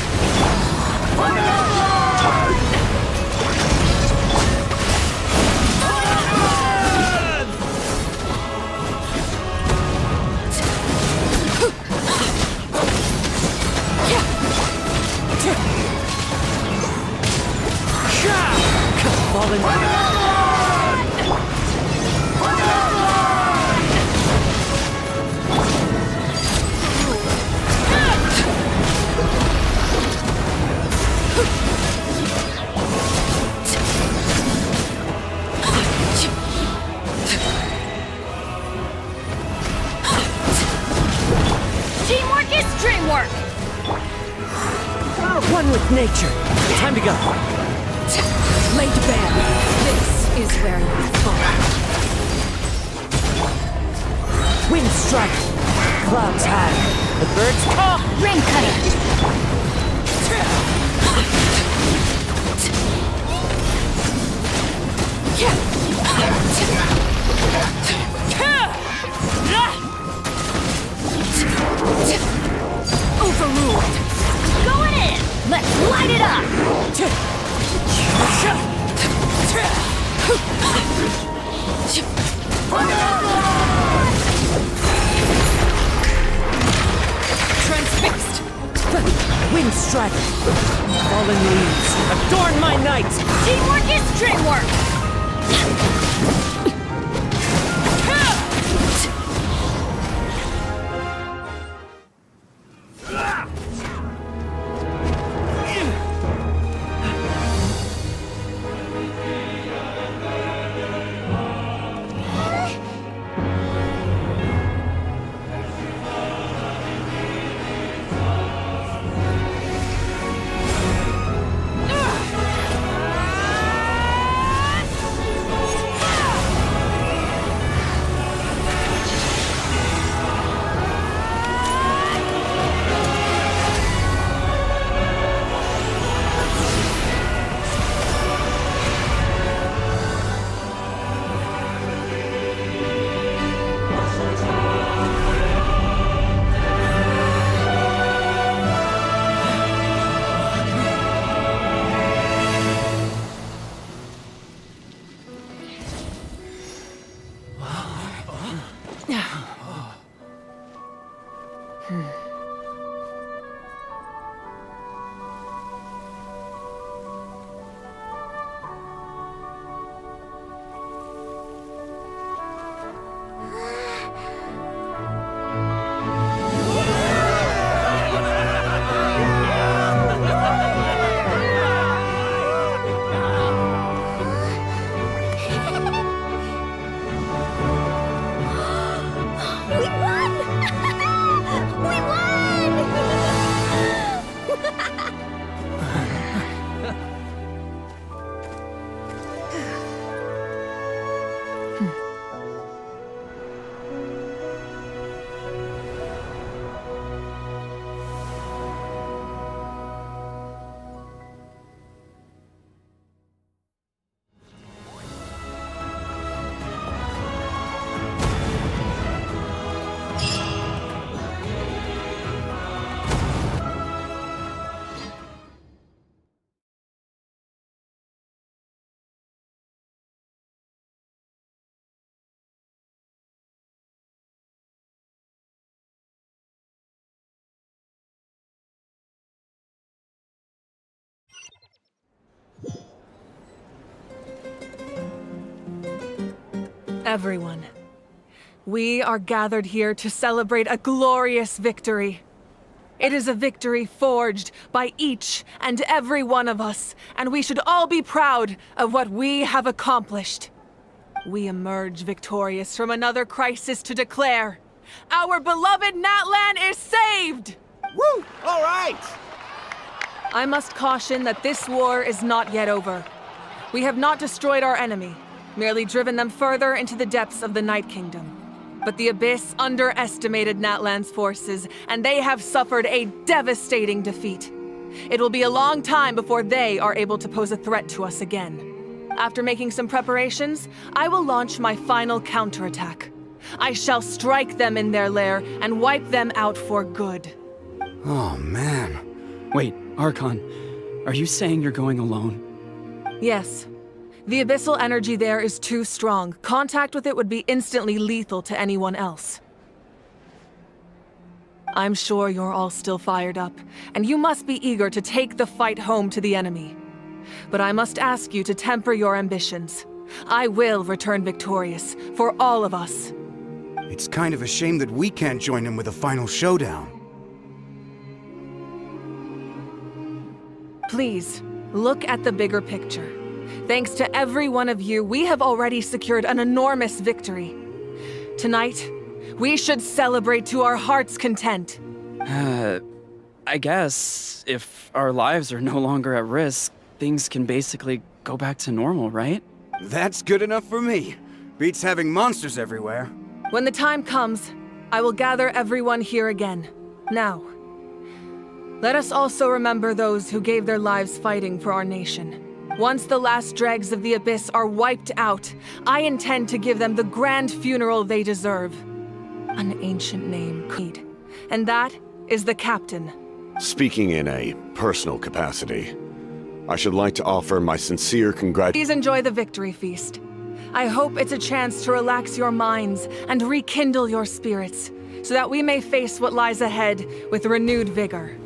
Teamwork is dreamwork! One with nature. Time to go. Lay to bed. This is where you fall. Wind strike. Clouds high. The birds call. Rain cutter! Overruled. Going in! Let's light it up! Transfixed. Wind strike! Fallen leaves, adorn my night! Teamwork is dreamwork! Everyone, we are gathered here to celebrate a glorious victory. It is a victory forged by each and every one of us, and we should all be proud of what we have accomplished. We emerge victorious from another crisis to declare, our beloved Natlan is saved! Woo! All right! I must caution that this war is not yet over. We have not destroyed our enemy, merely driven them further into the depths of the Night Kingdom. But the Abyss underestimated Natlan's forces, and they have suffered a devastating defeat. It will be a long time before they are able to pose a threat to us again. After making some preparations, I will launch my final counterattack. I shall strike them in their lair and wipe them out for good. Oh, man. Wait, Archon, are you saying you're going alone? Yes. The abyssal energy there is too strong. Contact with it would be instantly lethal to anyone else. I'm sure you're all still fired up, and you must be eager to take the fight home to the enemy. But I must ask you to temper your ambitions. I will return victorious, for all of us. It's kind of a shame that we can't join him with a final showdown. Please, look at the bigger picture. Thanks to every one of you, we have already secured an enormous victory. Tonight, we should celebrate to our heart's content. I guess if our lives are no longer at risk, things can basically go back to normal, right? That's good enough for me. Beats having monsters everywhere. When the time comes, I will gather everyone here again. Now, let us also remember those who gave their lives fighting for our nation. Once the last dregs of the Abyss are wiped out, I intend to give them the grand funeral they deserve. An ancient name, Creed. And that is the Captain. Speaking in a personal capacity, I should like to offer my sincere congratulations. Please enjoy the victory feast. I hope it's a chance to relax your minds and rekindle your spirits, so that we may face what lies ahead with renewed vigor.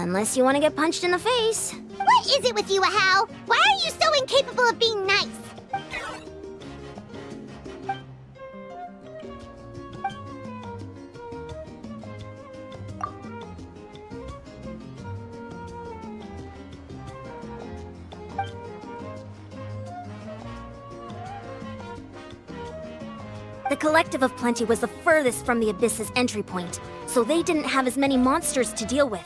Unless you want to get punched in the face. What is it with you, Ahau? Why are you so incapable of being nice? The Collective of Plenty was the furthest from the Abyss's entry point, so they didn't have as many monsters to deal with.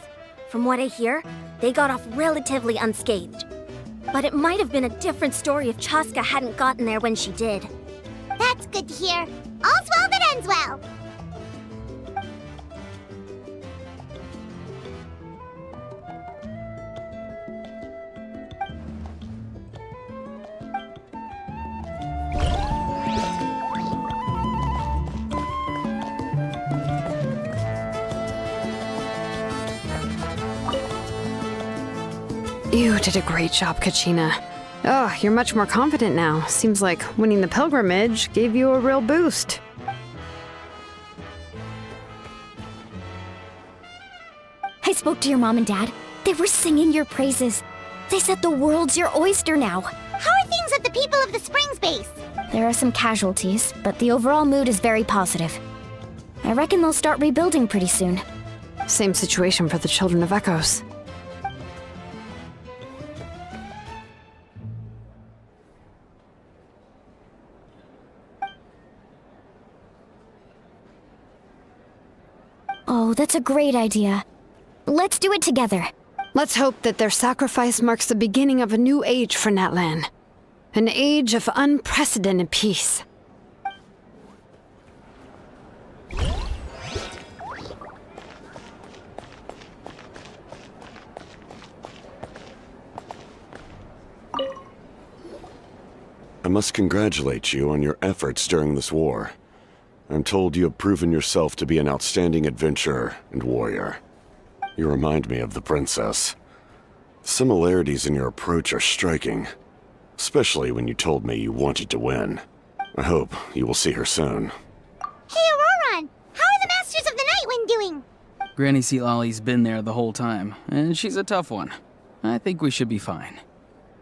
From what I hear, they got off relatively unscathed. But it might have been a different story if Chasca hadn't gotten there when she did. That's good to hear. All's well that ends well. You did a great job, Kachina. Oh, you're much more confident now. Seems like winning the pilgrimage gave you a real boost. I spoke to your mom and dad. They were singing your praises. They said the world's your oyster now. How are things at the People of the Springs base? There are some casualties, but the overall mood is very positive. I reckon they'll start rebuilding pretty soon. Same situation for the Children of Echoes. Oh, that's a great idea. Let's do it together. Let's hope that their sacrifice marks the beginning of a new age for Natlan. An age of unprecedented peace. I must congratulate you on your efforts during this war. I'm told you have proven yourself to be an outstanding adventurer and warrior. You remind me of the princess. The similarities in your approach are striking, especially when you told me you wanted to win. I hope you will see her soon. Hey, Auroron! How are the Masters of the Nightwind doing? Granny Sealolly's been there the whole time, and she's a tough one. I think we should be fine.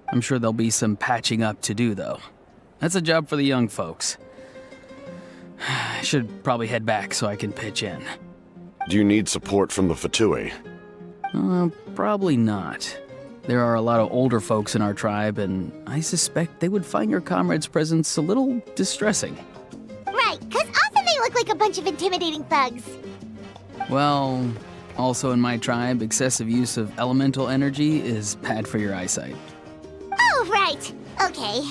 I'm sure there'll be some patching up to do, though. That's a job for the young folks. I should probably head back so I can pitch in. Do you need support from the Fatui? Probably not. There are a lot of older folks in our tribe, and I suspect they would find your comrade's presence a little distressing. Right, because often they look like a bunch of intimidating thugs. Well, also in my tribe, excessive use of elemental energy is bad for your eyesight. Oh, right. Okay.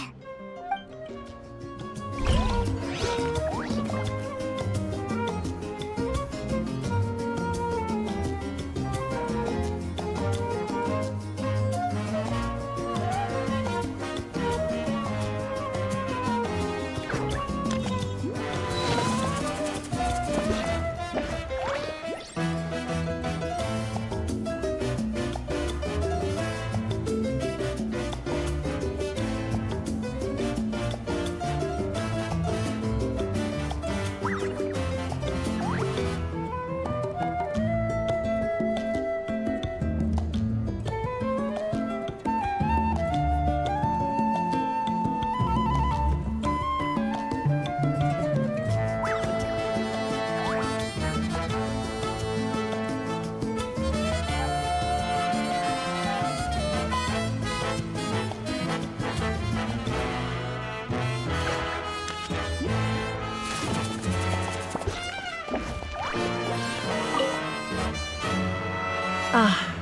Ah,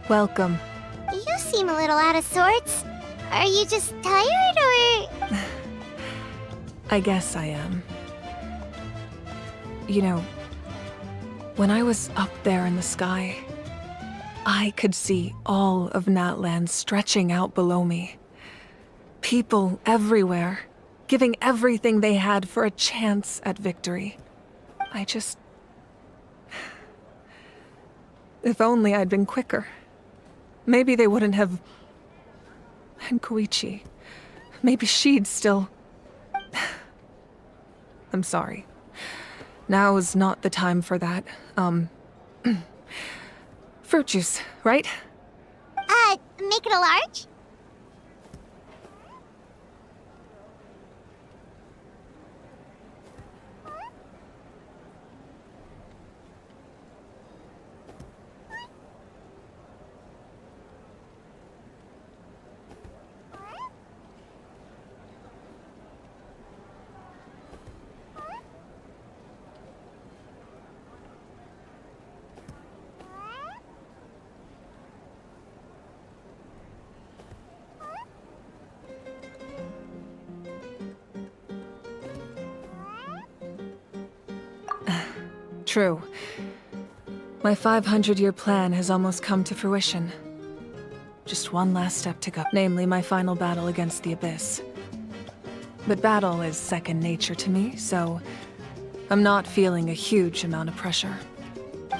welcome. You seem a little out of sorts. Are you just tired, or...? I guess I am. You know, when I was up there in the sky, I could see all of Natlan stretching out below me. People everywhere, giving everything they had for a chance at victory. If only I'd been quicker. Maybe they wouldn't have... And Koichi. Maybe she'd still... I'm sorry. Now is not the time for that. Fruit juice, right? Make it a large? True. My 500-year plan has almost come to fruition. Just one last step to go, namely my final battle against the Abyss. But battle is second nature to me, so I'm not feeling a huge amount of pressure.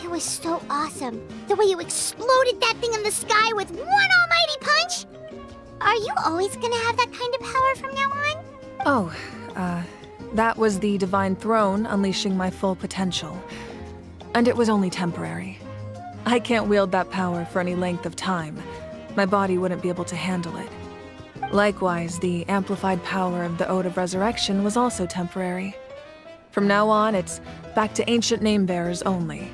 It was so awesome. The way you exploded that thing in the sky with one almighty punch! Are you always gonna have that kind of power from now on? Oh, that was the Divine Throne unleashing my full potential. And it was only temporary. I can't wield that power for any length of time. My body wouldn't be able to handle it. Likewise, the amplified power of the Ode of Resurrection was also temporary. From now on, it's back to ancient name-bearers only.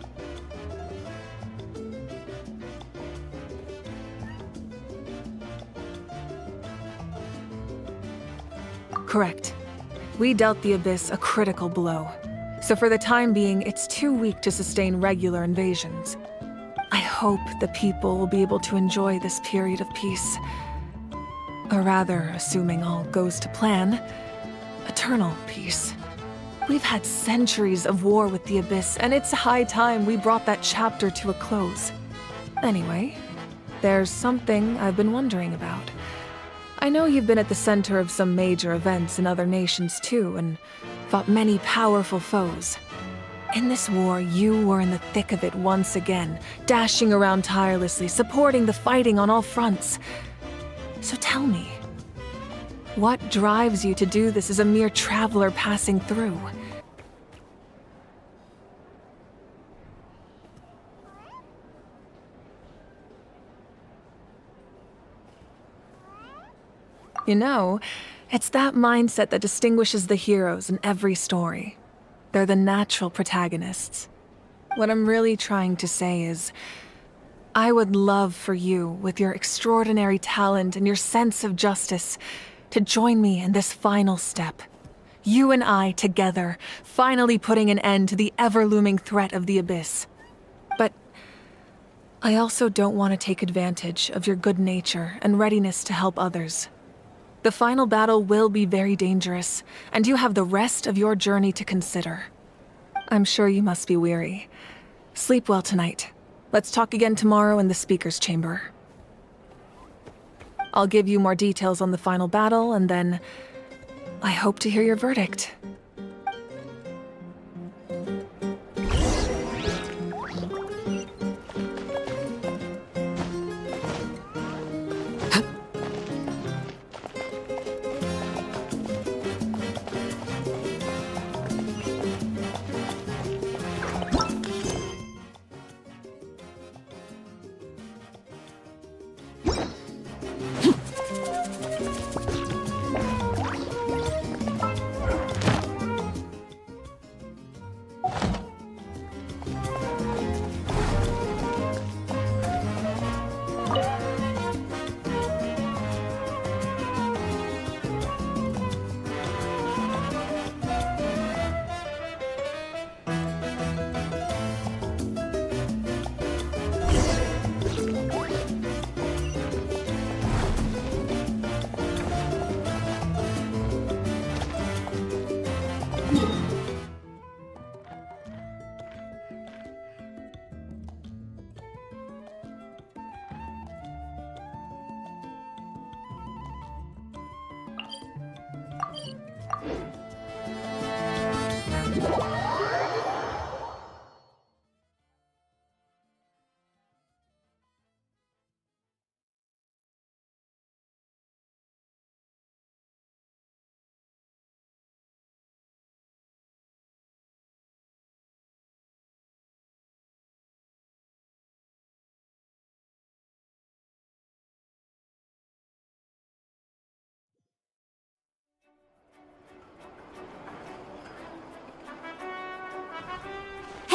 Correct. We dealt the Abyss a critical blow. So for the time being, it's too weak to sustain regular invasions. I hope the people will be able to enjoy this period of peace. Or rather, assuming all goes to plan, eternal peace. We've had centuries of war with the Abyss, and it's high time we brought that chapter to a close. Anyway, there's something I've been wondering about. I know you've been at the center of some major events in other nations too, and fought many powerful foes. In this war, you were in the thick of it once again, dashing around tirelessly, supporting the fighting on all fronts. So tell me, what drives you to do this as a mere traveler passing through? You know, it's that mindset that distinguishes the heroes in every story. They're the natural protagonists. What I'm really trying to say is, I would love for you, with your extraordinary talent and your sense of justice, to join me in this final step. You and I together, finally putting an end to the ever-looming threat of the Abyss. But I also don't want to take advantage of your good nature and readiness to help others. The final battle will be very dangerous, and you have the rest of your journey to consider. I'm sure you must be weary. Sleep well tonight. Let's talk again tomorrow in the speaker's chamber. I'll give you more details on the final battle, and then I hope to hear your verdict.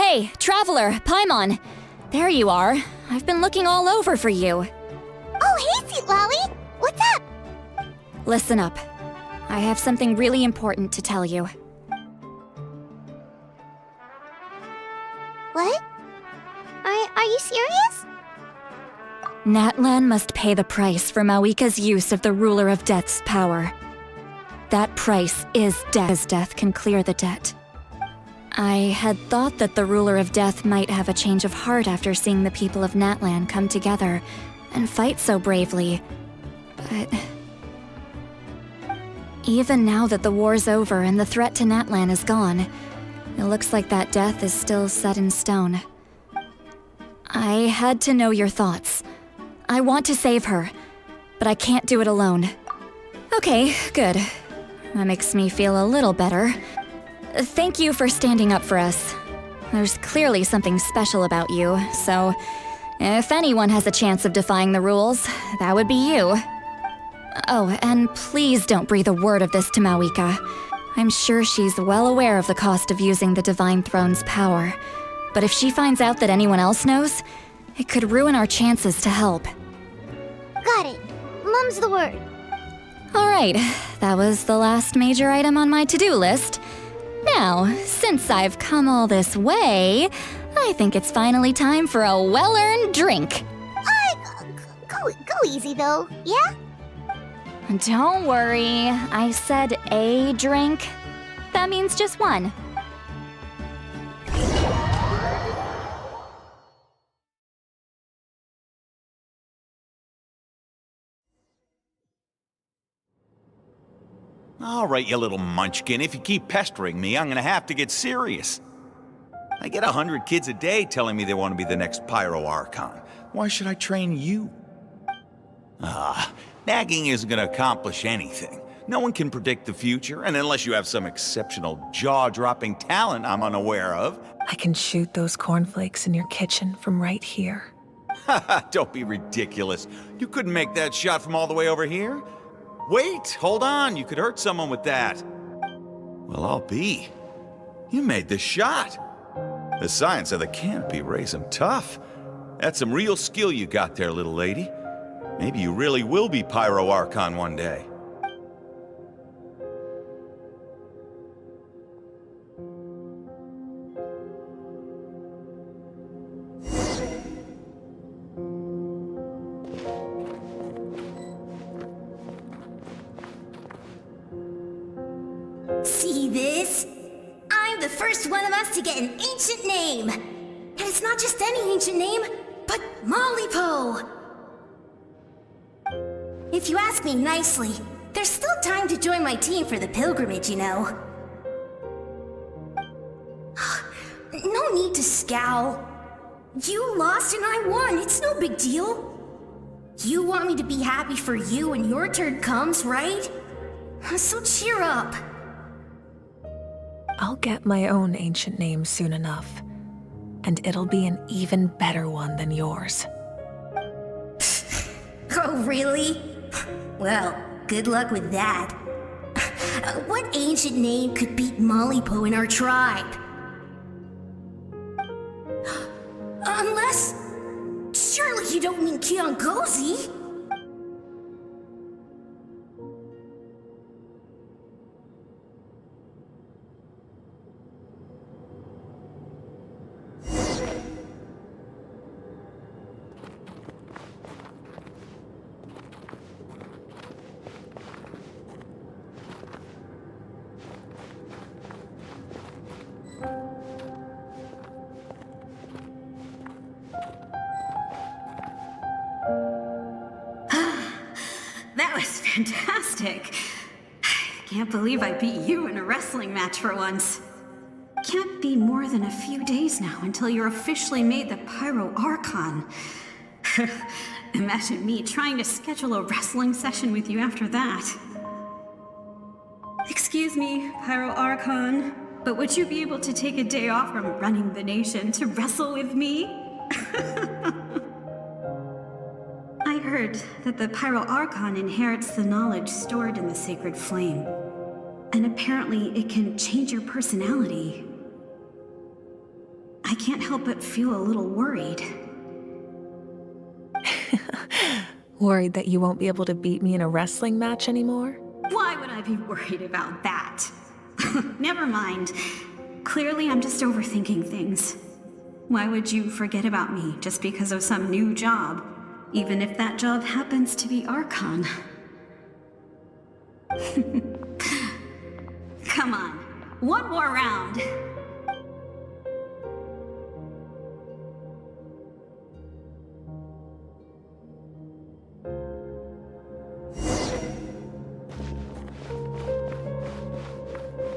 Hey, Traveler, Paimon. There you are. I've been looking all over for you. Oh, hey, Sweet Lolly! What's up? Listen up. I have something really important to tell you. What? Are you serious? Natlan must pay the price for Mawika's use of the Ruler of Death's power. That price is death, as death can clear the debt. I had thought that the Ruler of Death might have a change of heart after seeing the people of Natlan come together and fight so bravely, but... Even now that the war's over and the threat to Natlan is gone, it looks like that death is still set in stone. I had to know your thoughts. I want to save her, but I can't do it alone. Okay, good. That makes me feel a little better. Thank you for standing up for us. There's clearly something special about you, so if anyone has a chance of defying the rules, that would be you. Oh, and please don't breathe a word of this to Mawika. I'm sure she's well aware of the cost of using the Divine Throne's power. But if she finds out that anyone else knows, it could ruin our chances to help. Got it. Mum's the word. Alright, that was the last major item on my to-do list. Now, since I've come all this way, I think it's finally time for a well-earned drink. Go easy though, yeah? Don't worry, I said a drink. That means just one. All right, you little munchkin, if you keep pestering me, I'm gonna have to get serious. I get 100 kids a day telling me they want to be the next Pyro Archon. Why should I train you? Nagging isn't gonna accomplish anything. No one can predict the future, and unless you have some exceptional jaw-dropping talent I'm unaware of... I can shoot those cornflakes in your kitchen from right here. Don't be ridiculous. You couldn't make that shot from all the way over here? Wait, hold on, you could hurt someone with that. Well, I'll be. You made the shot. The science of the canopy rays him tough. That's some real skill you got there, little lady. Maybe you really will be Pyro Archon one day. See this? I'm the first one of us to get an ancient name. And it's not just any ancient name, but Malipo. If you ask me nicely, there's still time to join my team for the pilgrimage, you know. No need to scowl. You lost and I won, it's no big deal. You want me to be happy for you when your turn comes, right? So cheer up. I'll get my own ancient name soon enough, and it'll be an even better one than yours. Oh, really? Well, good luck with that. What ancient name could beat Malipo in our tribe? Unless... surely you don't mean Kiangozi? That was fantastic. Can't believe I beat you in a wrestling match for once. Can't be more than a few days now until you're officially made the Pyro Archon. Imagine me trying to schedule a wrestling session with you after that. Excuse me, Pyro Archon, but would you be able to take a day off from running the nation to wrestle with me? I heard that the Pyro Archon inherits the knowledge stored in the sacred flame. And apparently it can change your personality. I can't help but feel a little worried. Worried that you won't be able to beat me in a wrestling match anymore? Why would I be worried about that? Never mind. Clearly, I'm just overthinking things. Why would you forget about me just because of some new job, even if that job happens to be Archon? Come on, one more round.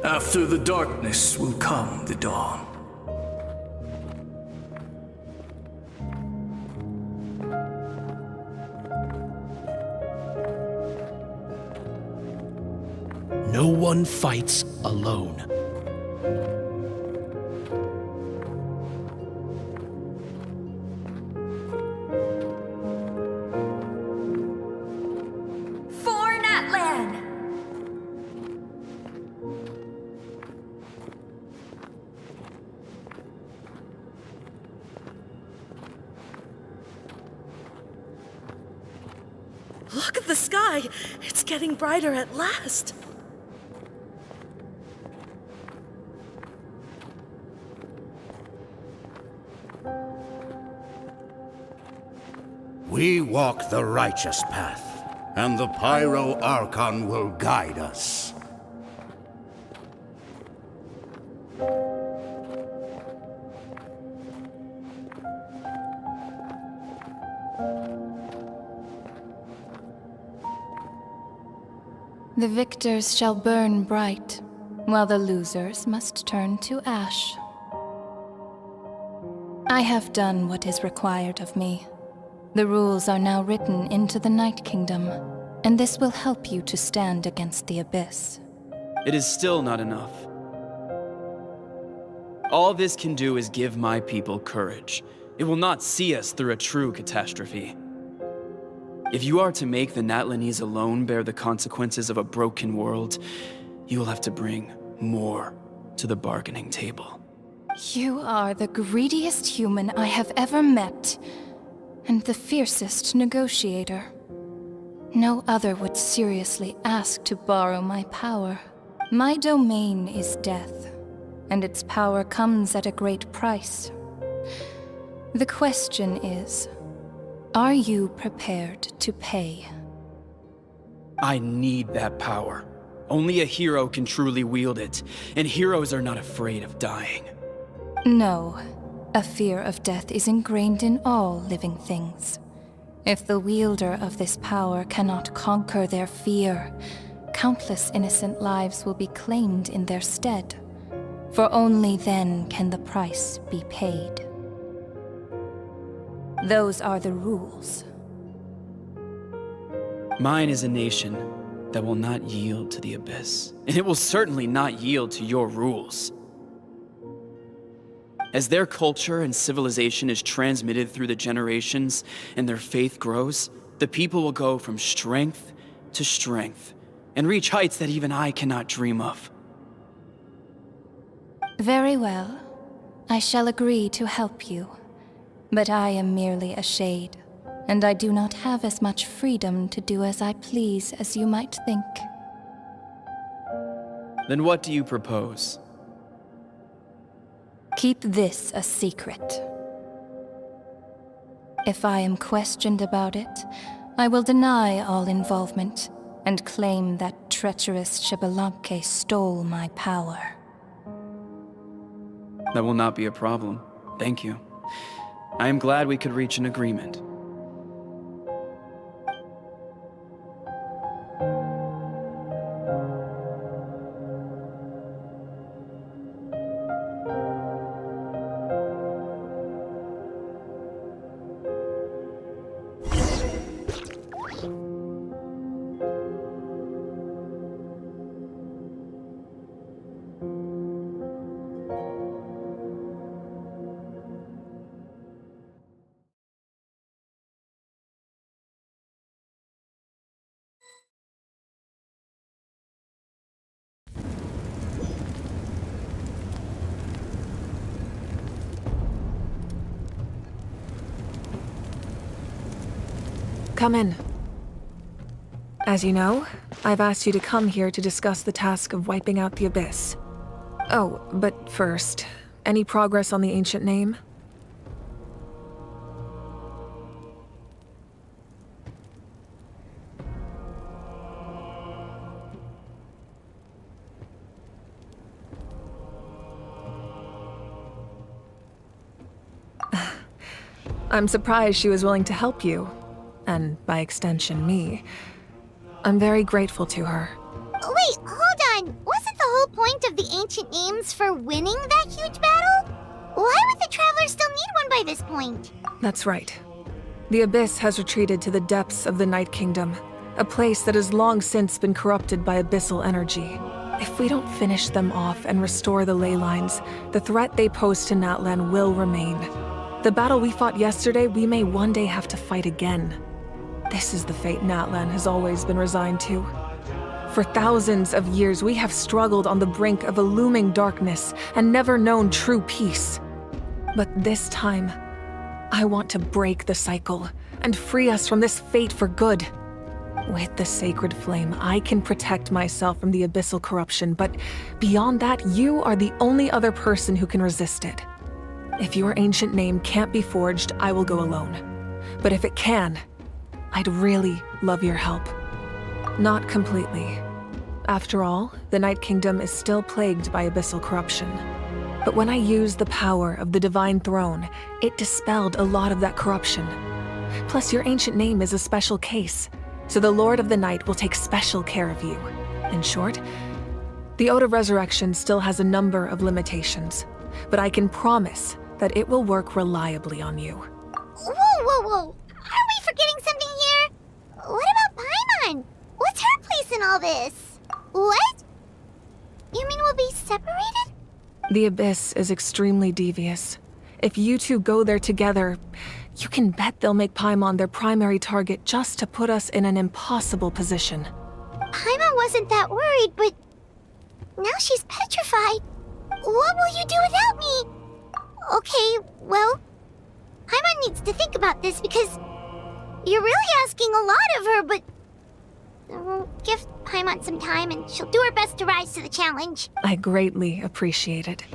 After the darkness will come the dawn. No one fights alone. For Natlan! Look at the sky! It's getting brighter at last! We walk the righteous path, and the Pyro Archon will guide us. The victors shall burn bright, while the losers must turn to ash. I have done what is required of me. The rules are now written into the Night Kingdom, and this will help you to stand against the Abyss. It is still not enough. All this can do is give my people courage. It will not see us through a true catastrophe. If you are to make the Natlanese alone bear the consequences of a broken world, you will have to bring more to the bargaining table. You are the greediest human I have ever met, and the fiercest negotiator. No other would seriously ask to borrow my power. My domain is death, and its power comes at a great price. The question is, are you prepared to pay? I need that power. Only a hero can truly wield it, and heroes are not afraid of dying. No. A fear of death is ingrained in all living things. If the wielder of this power cannot conquer their fear, countless innocent lives will be claimed in their stead. For only then can the price be paid. Those are the rules. Mine is a nation that will not yield to the Abyss, and it will certainly not yield to your rules. As their culture and civilization is transmitted through the generations and their faith grows, the people will go from strength to strength and reach heights that even I cannot dream of. Very well. I shall agree to help you. But I am merely a shade, and I do not have as much freedom to do as I please as you might think. Then what do you propose? Keep this a secret. If I am questioned about it, I will deny all involvement and claim that treacherous Xbalanque stole my power. That will not be a problem. Thank you. I am glad we could reach an agreement. Come in. As you know, I've asked you to come here to discuss the task of wiping out the Abyss. Oh, but first, any progress on the ancient name? I'm surprised she was willing to help you, and by extension, me. I'm very grateful to her. Wait, hold on. Wasn't the whole point of the ancient names for winning that huge battle? Why would the Travelers still need one by this point? That's right. The Abyss has retreated to the depths of the Night Kingdom, a place that has long since been corrupted by abyssal energy. If we don't finish them off and restore the ley lines, the threat they pose to Natlan will remain. The battle we fought yesterday, we may one day have to fight again. This is the fate Natlan has always been resigned to. For thousands of years, we have struggled on the brink of a looming darkness and never known true peace. But this time, I want to break the cycle and free us from this fate for good. With the sacred flame, I can protect myself from the abyssal corruption, but beyond that, you are the only other person who can resist it. If your ancient name can't be forged, I will go alone. But if it can, I'd really love your help. Not completely. After all, the Night Kingdom is still plagued by abyssal corruption. But when I used the power of the Divine Throne, it dispelled a lot of that corruption. Plus, your ancient name is a special case, so the Lord of the Night will take special care of you. In short, the Ode of Resurrection still has a number of limitations, but I can promise that it will work reliably on you. Whoa. Are we forgetting something here? What about Paimon? What's her place in all this? What? You mean we'll be separated? The Abyss is extremely devious. If you two go there together, you can bet they'll make Paimon their primary target just to put us in an impossible position. Paimon wasn't that worried, but now she's petrified. What will you do without me? Okay, well, Paimon needs to think about this because you're really asking a lot of her, but we'll give Paimon some time and she'll do her best to rise to the challenge. I greatly appreciate it.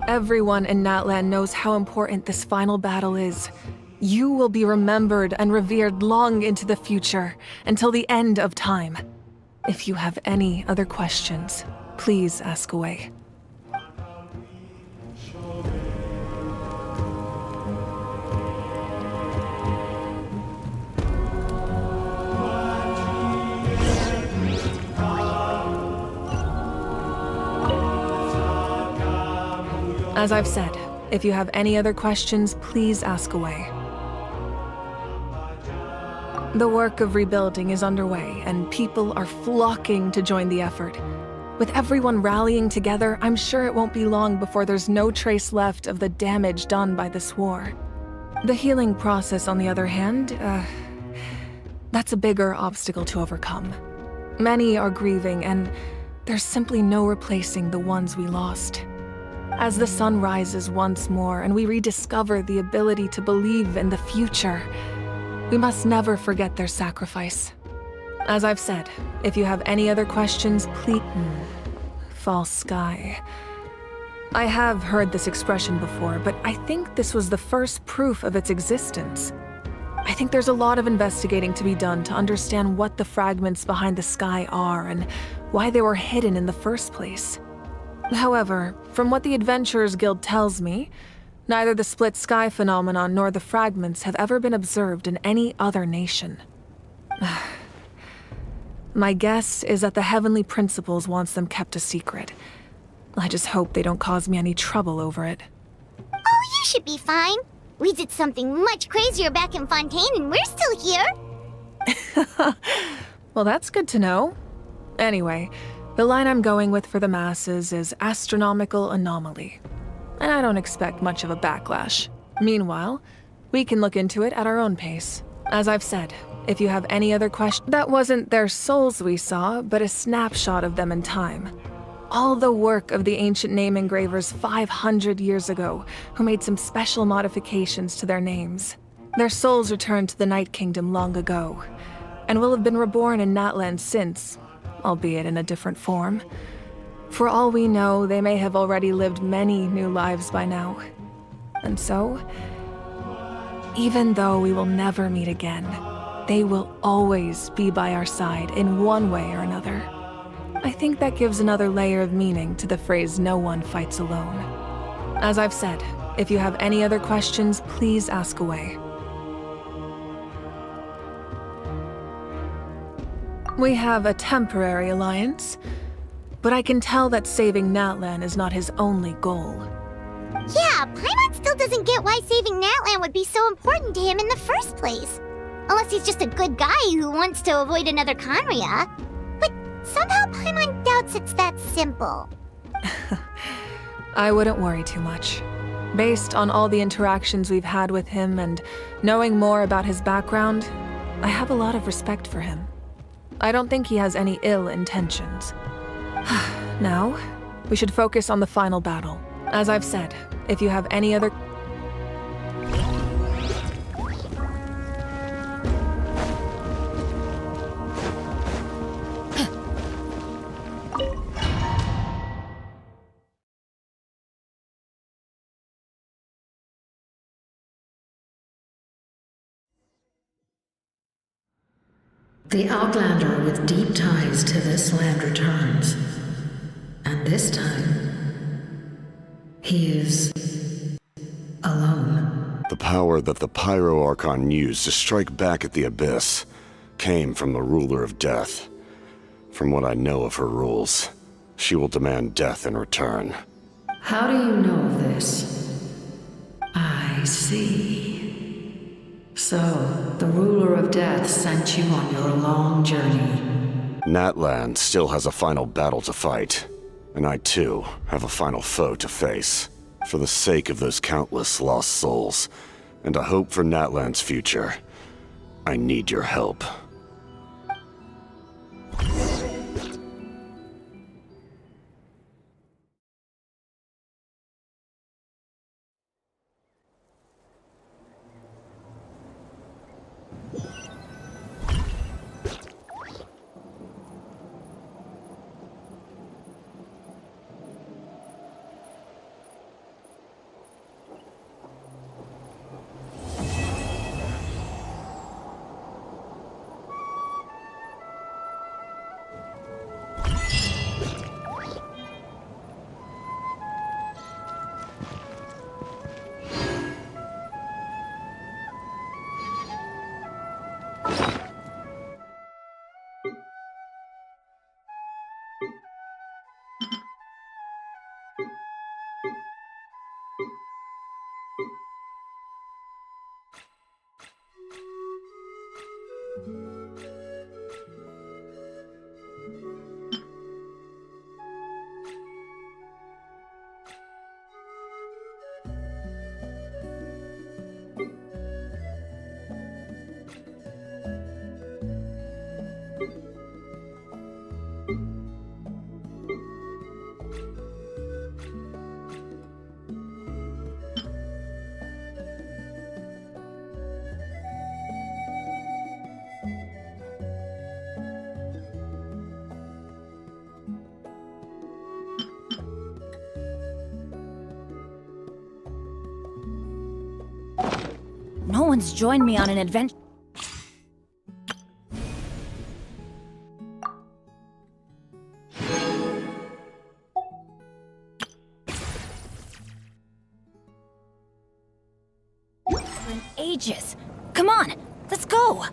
Everyone in Natlan knows how important this final battle is. You will be remembered and revered long into the future, until the end of time. If you have any other questions, please ask away. As I've said, if you have any other questions, please ask away. The work of rebuilding is underway, and people are flocking to join the effort. With everyone rallying together, I'm sure it won't be long before there's no trace left of the damage done by this war. The healing process, on the other hand, that's a bigger obstacle to overcome. Many are grieving, and there's simply no replacing the ones we lost. As the sun rises once more and we rediscover the ability to believe in the future, we must never forget their sacrifice. As I've said, if you have any other questions, please... False sky. I have heard this expression before, but I think this was the first proof of its existence. I think there's a lot of investigating to be done to understand what the fragments behind the sky are and why they were hidden in the first place. However, from what the Adventurers Guild tells me, neither the split sky phenomenon nor the fragments have ever been observed in any other nation. My guess is that the Heavenly Principles wants them kept a secret. I just hope they don't cause me any trouble over it. Oh, you should be fine. We did something much crazier back in Fontaine and we're still here. Well, that's good to know. Anyway, the line I'm going with for the masses is astronomical anomaly. And I don't expect much of a backlash. Meanwhile, we can look into it at our own pace. As I've said, if you have any other questions... That wasn't their souls we saw, but a snapshot of them in time. All the work of the ancient name engravers 500 years ago, who made some special modifications to their names. Their souls returned to the Night Kingdom long ago, and will have been reborn in Natlan since, albeit in a different form. For all we know, they may have already lived many new lives by now. And so, even though we will never meet again, they will always be by our side in one way or another. I think that gives another layer of meaning to the phrase "no one fights alone." As I've said, if you have any other questions, please ask away. We have a temporary alliance, but I can tell that saving Natlan is not his only goal. Yeah, Paimon still doesn't get why saving Natlan would be so important to him in the first place. Unless he's just a good guy who wants to avoid another Conria. But somehow Paimon doubts it's that simple. I wouldn't worry too much. Based on all the interactions we've had with him and knowing more about his background, I have a lot of respect for him. I don't think he has any ill intentions. Now, we should focus on the final battle. As I've said, if you have any other... The Outlander with deep ties to this land returns. And this time, he is alone. The power that the Pyro Archon used to strike back at the Abyss came from the Ruler of Death. From what I know of her rules, she will demand death in return. How do you know this? I see. So, the Ruler of Death sent you on your long journey. Natlan still has a final battle to fight, and I too have a final foe to face. For the sake of those countless lost souls, and a hope for Natlan's future, I need your help. No one's joined me on an adventure. In ages. Come on, let's go.